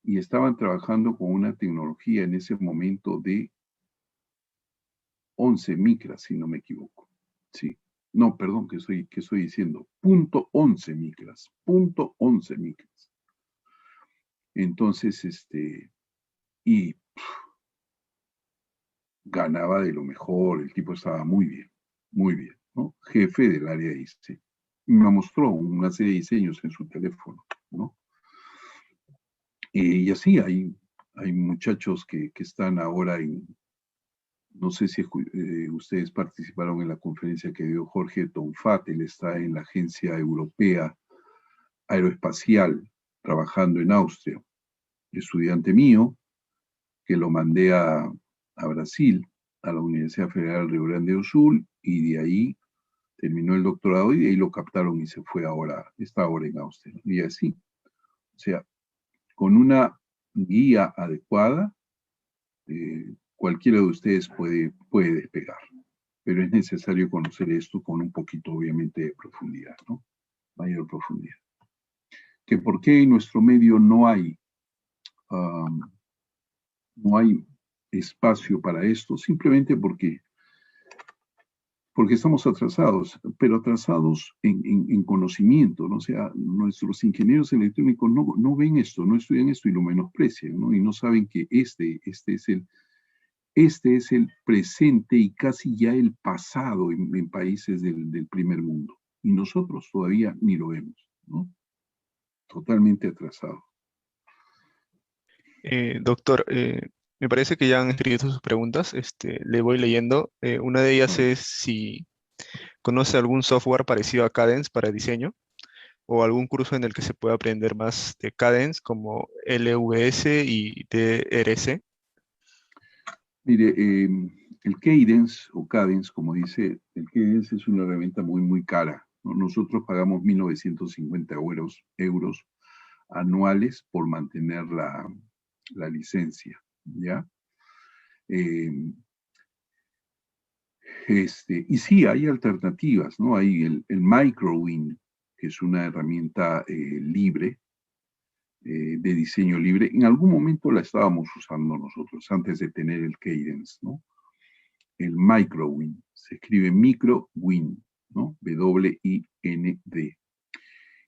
Y estaban trabajando con una tecnología en ese momento de 11 micras, si no me equivoco. Sí. No, perdón, ¿qué estoy diciendo? 0.11 micras. 0.11 micras. Entonces, y ganaba de lo mejor, el tipo estaba muy bien, ¿no? Jefe del área de diseño. Me mostró una serie de diseños en su teléfono, ¿no? Y así hay muchachos que están ahora en, no sé si ustedes participaron en la conferencia que dio Jorge Tonfat, él está en la Agencia Europea Aeroespacial, trabajando en Austria. Estudiante mío, que lo mandé a Brasil, a la Universidad Federal de Río Grande do Sul, y de ahí terminó el doctorado y de ahí lo captaron y se fue ahora, está ahora en Austria. Y así, o sea, con una guía adecuada, cualquiera de ustedes puede despegar, pero es necesario conocer esto con un poquito, obviamente, de profundidad, ¿no? Mayor profundidad. Que por qué en nuestro medio no hay espacio para esto, simplemente porque estamos atrasados, pero atrasados en conocimiento, ¿no? O sea, nuestros ingenieros electrónicos no ven esto, no estudian esto y lo menosprecian, ¿no? Y no saben que este es el presente y casi ya el pasado en países del primer mundo. Y nosotros todavía ni lo vemos, ¿no? Totalmente atrasado. Doctor, me parece que ya han escrito sus preguntas. Le voy leyendo. Una de ellas es si conoce algún software parecido a Cadence para diseño o algún curso en el que se pueda aprender más de Cadence como LVS y DRC. Mire, el Cadence o Cadence, como dice, el Cadence es una herramienta muy cara, ¿no? Nosotros pagamos 1.950 euros anuales por mantener la licencia, ¿ya? Y sí, hay alternativas, ¿no? Hay el Microwin, que es una herramienta libre, de diseño libre. En algún momento la estábamos usando nosotros, antes de tener el Cadence, ¿no? El Microwin, se escribe Microwin, ¿no? W-I-N-D.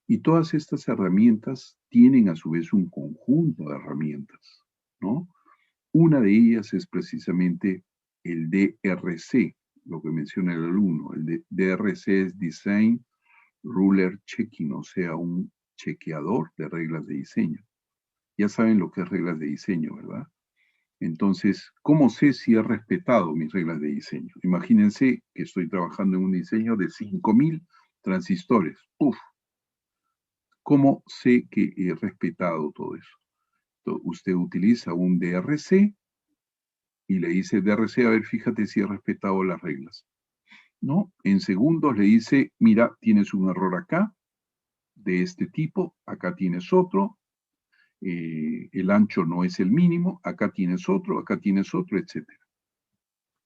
Y todas estas herramientas tienen a su vez un conjunto de herramientas, ¿no? Una de ellas es precisamente el DRC, lo que menciona el alumno. El DRC es Design Ruler Checking, o sea, un chequeador de reglas de diseño. Ya saben lo que es reglas de diseño, ¿verdad? Entonces, ¿cómo sé si he respetado mis reglas de diseño? Imagínense que estoy trabajando en un diseño de 5.000 transistores. ¡Uf! ¿Cómo sé que he respetado todo eso? Entonces, usted utiliza un DRC y le dice, DRC, a ver, fíjate si he respetado las reglas, ¿no? En segundos le dice, mira, tienes un error acá, de este tipo, acá tienes otro, el ancho no es el mínimo, acá tienes otro, etc.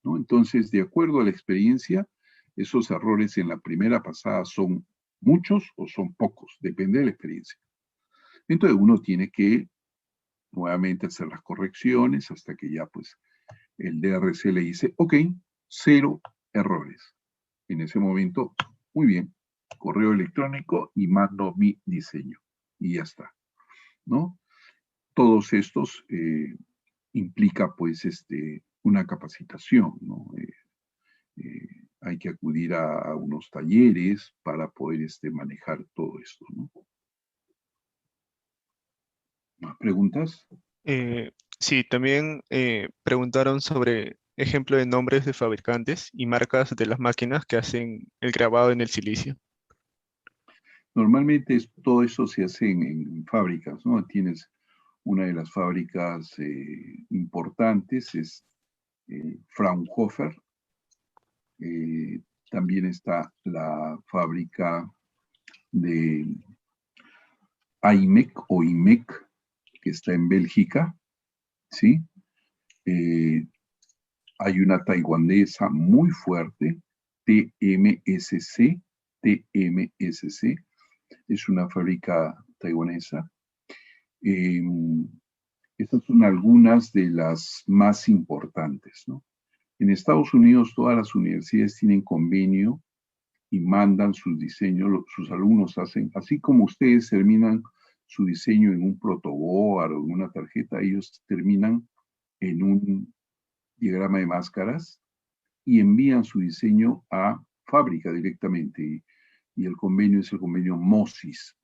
¿No? Entonces, de acuerdo a la experiencia, esos errores en la primera pasada son muchos o son pocos, depende de la experiencia. Entonces uno tiene que nuevamente hacer las correcciones hasta que ya pues el DRC le dice, ok, 0 errores. En ese momento, muy bien, correo electrónico y mando mi diseño. Y ya está, ¿no? Todos estos implica pues una capacitación, ¿no? Hay que acudir a unos talleres para poder manejar todo esto, ¿no? ¿Más preguntas? Sí, también preguntaron sobre ejemplo de nombres de fabricantes y marcas de las máquinas que hacen el grabado en el silicio. Normalmente todo eso se hace en fábricas, ¿no? Tienes una de las fábricas importantes, es Fraunhofer. También está la fábrica de IMEC o IMEC, que está en Bélgica, ¿sí? Hay una taiwanesa muy fuerte, TMSC, TMSC, es una fábrica taiwanesa. Estas son algunas de las más importantes, ¿no? En Estados Unidos todas las universidades tienen convenio y mandan sus diseños, sus alumnos hacen, así como ustedes terminan su diseño en un protoboard o en una tarjeta, ellos terminan en un diagrama de máscaras y envían su diseño a fábrica directamente. Y el convenio es el convenio MOSIS,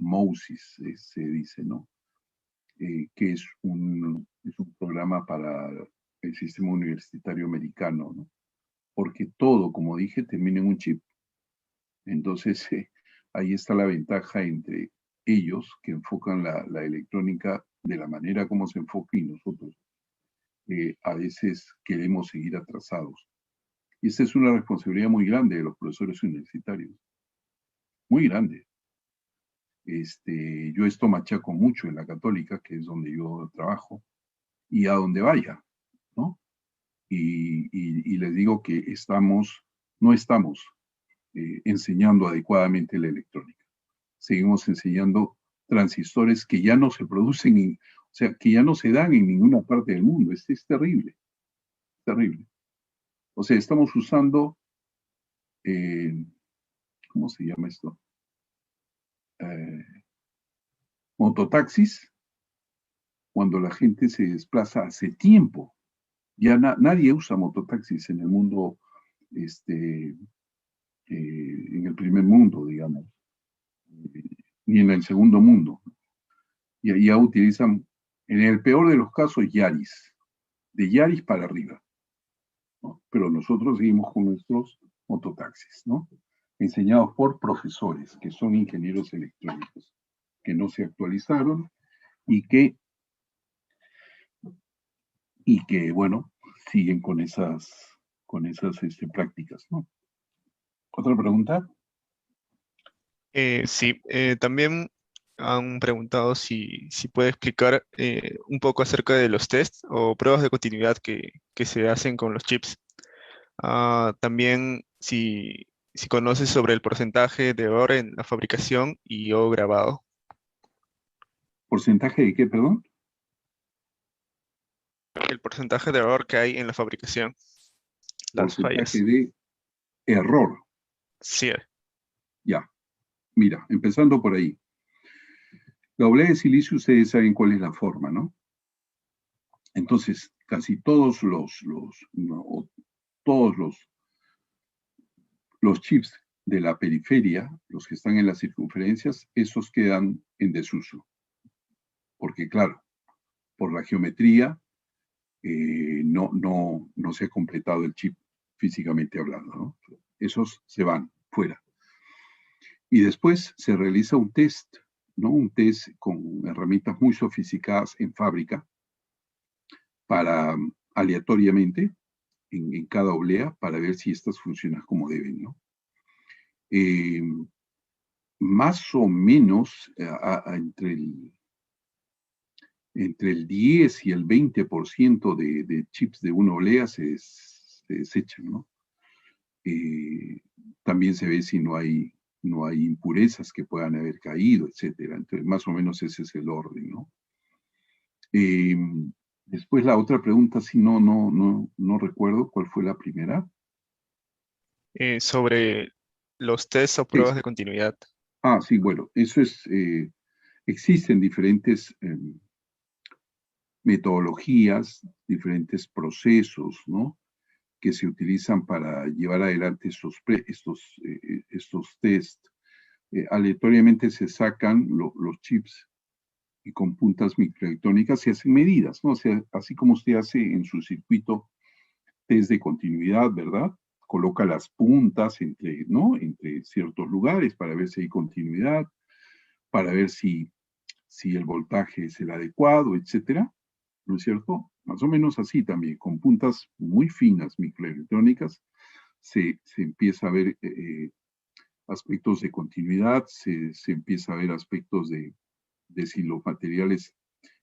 se dice, ¿no? Que es un programa para el sistema universitario americano, ¿no? Porque todo, como dije, termina en un chip. Entonces, ahí está la ventaja entre ellos, que enfocan la electrónica de la manera como se enfoca, y nosotros a veces queremos seguir atrasados. Y esta es una responsabilidad muy grande de los profesores universitarios, muy grande. Yo esto machaco mucho en la Católica, que es donde yo trabajo, y a donde vaya, ¿no? Y les digo que no estamos enseñando adecuadamente la electrónica. Seguimos enseñando transistores que ya no se producen, o sea, que ya no se dan en ninguna parte del mundo. Es terrible, terrible. O sea, estamos usando, ¿cómo se llama esto? Mototaxis, cuando la gente se desplaza hace tiempo. Ya nadie usa mototaxis en el mundo, en el primer mundo, digamos, ni en el segundo mundo. Y ya utilizan, en el peor de los casos, Yaris, de Yaris para arriba, ¿no? Pero nosotros seguimos con nuestros mototaxis, ¿no? Enseñados por profesores que son ingenieros electrónicos, que no se actualizaron y que bueno, siguen con esas prácticas, ¿no? ¿Otra pregunta? Sí, también han preguntado si puede explicar un poco acerca de los tests o pruebas de continuidad que se hacen con los chips. También si conoces sobre el porcentaje de error en la fabricación y o grabado. ¿Porcentaje de qué, perdón? El porcentaje de error que hay en la fabricación, las Porcentaje fallas. de error. Sí, Ya, mira, empezando por ahí. La oblea de silicio, ustedes saben cuál es la forma, ¿no? Entonces, casi todos los chips de la periferia, los que están en las circunferencias, esos quedan en desuso. Porque, claro, por la geometría, no se ha completado el chip físicamente hablando, ¿no? Esos se van fuera. Y después se realiza un test, ¿no? Un test con herramientas muy sofisticadas en fábrica para aleatoriamente en cada oblea para ver si estas funcionan como deben, ¿no? Más o menos entre el 10 y el 20% de chips de una oblea se desechan, ¿no? También se ve si no hay no hay impurezas que puedan haber caído, etcétera. Entonces, más o menos ese es el orden, ¿no? Después la otra pregunta, si no recuerdo cuál fue la primera. Sobre los tests o pruebas de continuidad. Sí, bueno, eso es, existen diferentes metodologías, diferentes procesos, ¿no? Que se utilizan para llevar adelante estos test. Aleatoriamente se sacan los chips y con puntas microelectrónicas se hacen medidas, ¿no? O sea, así como usted hace en su circuito test de continuidad, ¿verdad? Coloca las puntas entre ciertos lugares para ver si hay continuidad, para ver si el voltaje es el adecuado, etcétera, ¿no es cierto? Más o menos así también, con puntas muy finas microelectrónicas, se empieza a ver aspectos de continuidad, se empieza a ver aspectos de si los materiales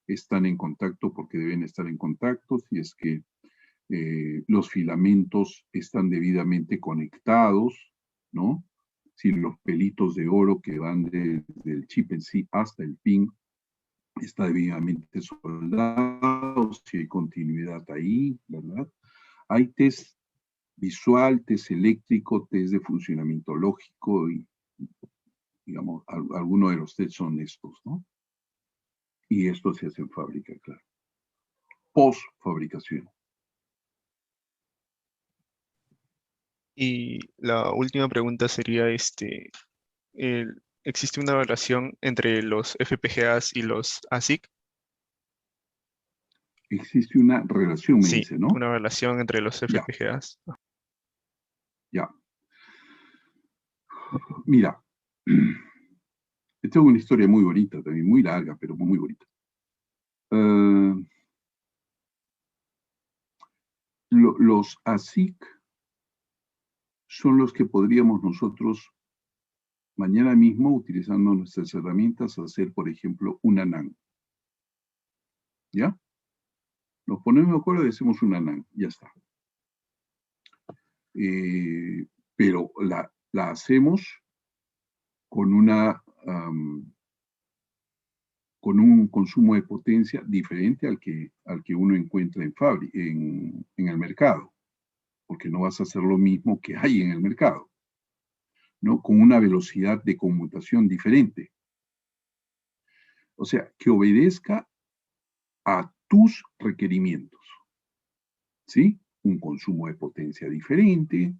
están en contacto porque deben estar en contacto, si es que los filamentos están debidamente conectados, ¿no? Si los pelitos de oro que van desde el chip en sí hasta el pin está debidamente soldado, si hay continuidad ahí, ¿verdad? Hay test visual, test eléctrico, test de funcionamiento lógico y, digamos, algunos de los test son estos, ¿no? Y esto se hace en fábrica, claro. Post-fabricación. Y la última pregunta sería, ¿existe una relación entre los FPGAs y los ASIC? Existe una relación, me Sí, dice, ¿no? una relación entre los Ya, FPGAs. ya. Mira, tengo una historia muy bonita también, muy larga, pero muy bonita. Los ASIC son los que podríamos nosotros mañana mismo, utilizando nuestras herramientas, hacer, por ejemplo, una NAND. ¿Ya? Nos ponemos de acuerdo y hacemos una NAND, ya está. Pero la hacemos con con un consumo de potencia diferente al que uno encuentra en el mercado, porque no vas a hacer lo mismo que hay en el mercado, ¿no? Con una velocidad de conmutación diferente. O sea, que obedezca a tus requerimientos, ¿sí? Un consumo de potencia diferente,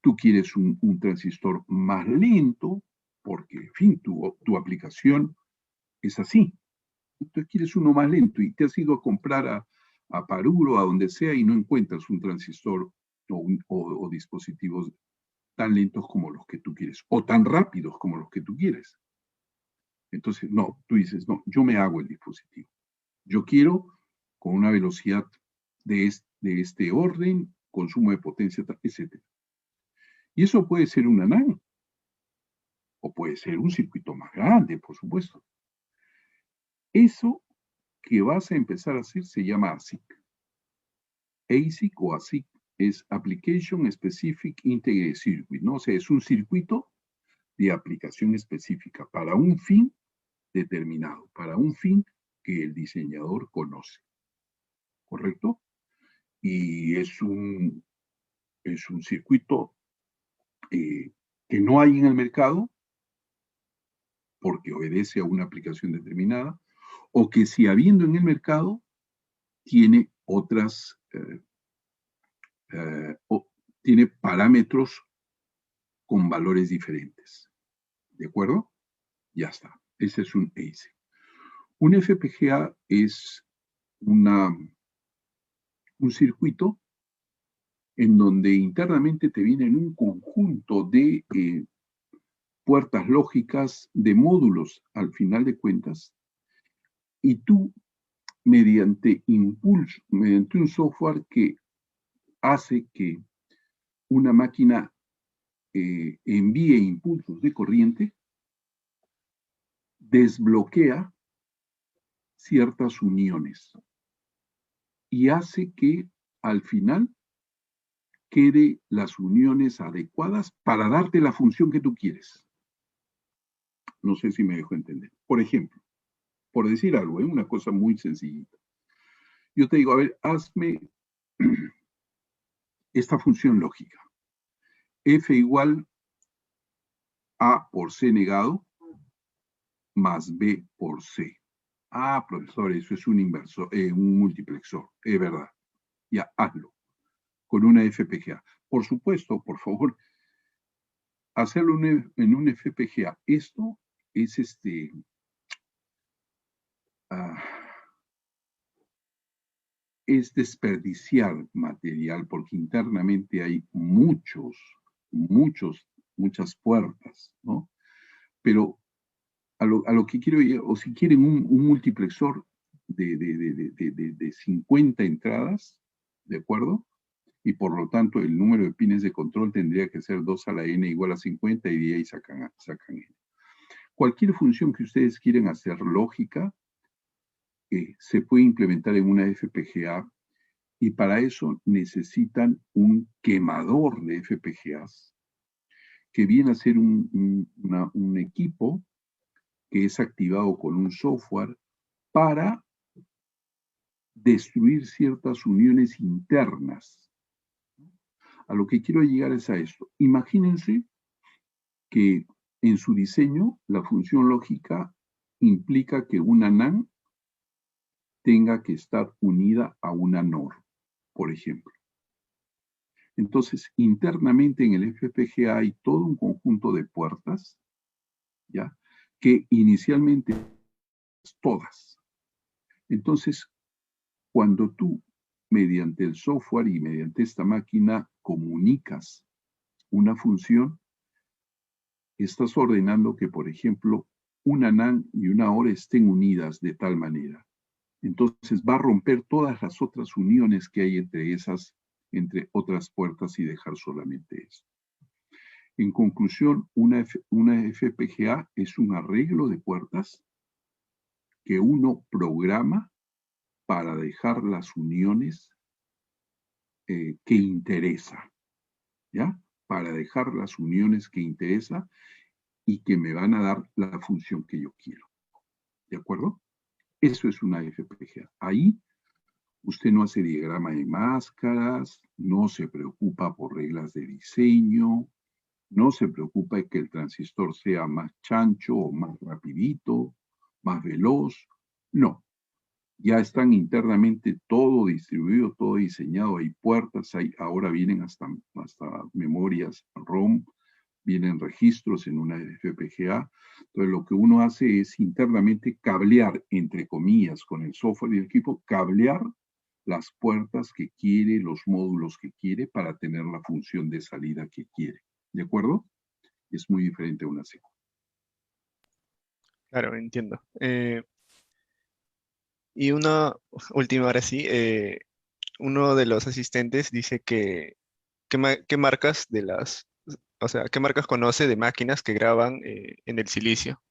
tú quieres un transistor más lento, porque, en fin, tu aplicación es así. Tú quieres uno más lento y te has ido a comprar a Paruro, a donde sea, y no encuentras un transistor o dispositivos tan lentos como los que tú quieres, o tan rápidos como los que tú quieres. Entonces, no, tú dices, no, yo me hago el dispositivo. Yo quiero con una velocidad de este orden, consumo de potencia, etc. Y eso puede ser una NAND, o puede ser un circuito más grande, por supuesto. Eso que vas a empezar a hacer se llama ASIC. ASIC o ASIC es Application Specific Integrated Circuit, ¿no? O sea, es un circuito de aplicación específica para un fin determinado, para un fin que el diseñador conoce, ¿correcto? Y es un circuito que no hay en el mercado porque obedece a una aplicación determinada, o que si habiendo en el mercado, tiene tiene parámetros con valores diferentes. ¿De acuerdo? Ya está. Ese es un ASIC. Un FPGA es un circuito en donde internamente te vienen un conjunto de puertas lógicas, de módulos, al final de cuentas, y tú, mediante un software que hace que una máquina envíe impulsos de corriente, desbloquea ciertas uniones y hace que al final quede las uniones adecuadas para darte la función que tú quieres. No sé si me dejo entender. Por ejemplo, por decir algo, una cosa muy sencillita. Yo te digo, a ver, hazme esta función lógica. F igual A por C negado más B por C. Ah, profesor, eso es un inversor, un multiplexor, es verdad. Ya, hazlo, con una FPGA. Por supuesto, por favor, hacerlo en un FPGA. Esto es es desperdiciar material porque internamente hay muchas puertas, ¿no? Pero a lo que quiero ir, o si quieren un multiplexor de 50 entradas, ¿de acuerdo? Y por lo tanto el número de pines de control tendría que ser 2 a la n igual a 50 y de ahí sacan n. Cualquier función que ustedes quieran hacer lógica se puede implementar en una FPGA y para eso necesitan un quemador de FPGAs que viene a ser un equipo que es activado con un software para destruir ciertas uniones internas. A lo que quiero llegar es a esto. Imagínense que en su diseño la función lógica implica que una NAND tenga que estar unida a una NOR, por ejemplo. Entonces, internamente en el FPGA hay todo un conjunto de puertas, ¿ya? Que inicialmente todas. Entonces, cuando tú, mediante el software y mediante esta máquina, comunicas una función, estás ordenando que, por ejemplo, una NAND y una OR estén unidas de tal manera. Entonces va a romper todas las otras uniones que hay entre otras puertas y dejar solamente eso. En conclusión, una FPGA es un arreglo de puertas que uno programa para dejar las uniones que interesa, ¿ya? Para dejar las uniones que interesa y que me van a dar la función que yo quiero. ¿De acuerdo? Eso es una FPGA. Ahí usted no hace diagrama de máscaras, no se preocupa por reglas de diseño, no se preocupa de que el transistor sea más chancho o más rapidito, más veloz. No. Ya están internamente todo distribuido, todo diseñado. Hay puertas, ahora vienen hasta memorias ROM, vienen registros en una FPGA. Entonces lo que uno hace es internamente cablear, entre comillas, con el software y el equipo, cablear las puertas que quiere, los módulos que quiere para tener la función de salida que quiere. ¿De acuerdo? Es muy diferente a una secuencia. Claro, entiendo. Y una última, ahora sí, uno de los asistentes dice ¿qué marcas qué marcas conoce de máquinas que graban en el silicio?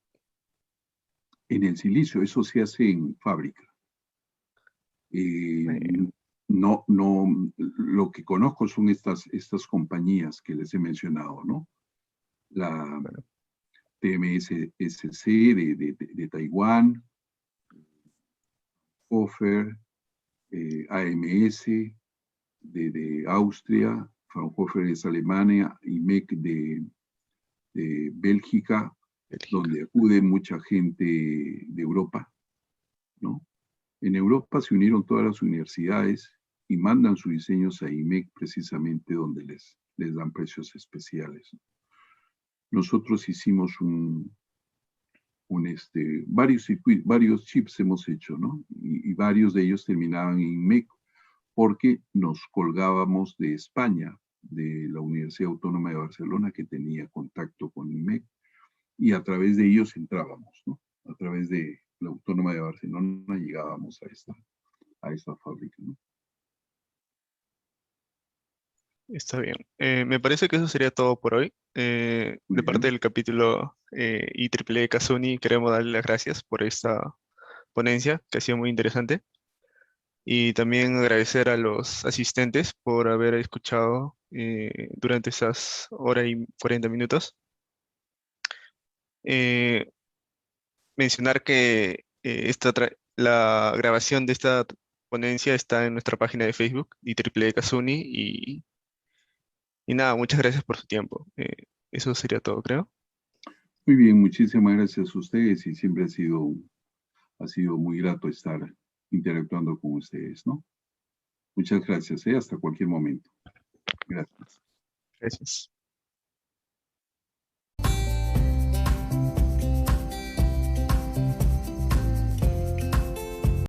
En el silicio, eso se hace en fábrica. Eh, No, lo que conozco son estas compañías que les he mencionado, ¿no? La bueno, TMSC de Taiwán, Hofer, AMS de Austria, Fraunhofer es Alemania, IMEC de Bélgica, Bélgica. donde acude mucha gente de Europa, ¿no? En Europa se unieron todas las universidades y mandan sus diseños a IMEC precisamente donde les dan precios especiales. Nosotros hicimos varios chips hemos hecho, ¿no? Y varios de ellos terminaban en IMEC porque nos colgábamos de España, de la Universidad Autónoma de Barcelona, que tenía contacto con IMEC, y a través de ellos entrábamos, ¿no? A través de la Autónoma de Barcelona llegábamos a esta fábrica, ¿no? Está bien. Me parece que eso sería todo por hoy. Muy De parte bien. del capítulo IEEE Kazuni, queremos darle las gracias por esta ponencia, que ha sido muy interesante. Y también agradecer a los asistentes por haber escuchado durante esas hora y 40 minutos. mencionar que la grabación de esta ponencia está en nuestra página de Facebook, IEEE Kasuni, y nada, muchas gracias por su tiempo. Eso sería todo, creo. Muy bien, muchísimas gracias a ustedes y siempre ha sido muy grato estar interactuando con ustedes, ¿no? Muchas gracias, hasta cualquier momento. Gracias. Gracias.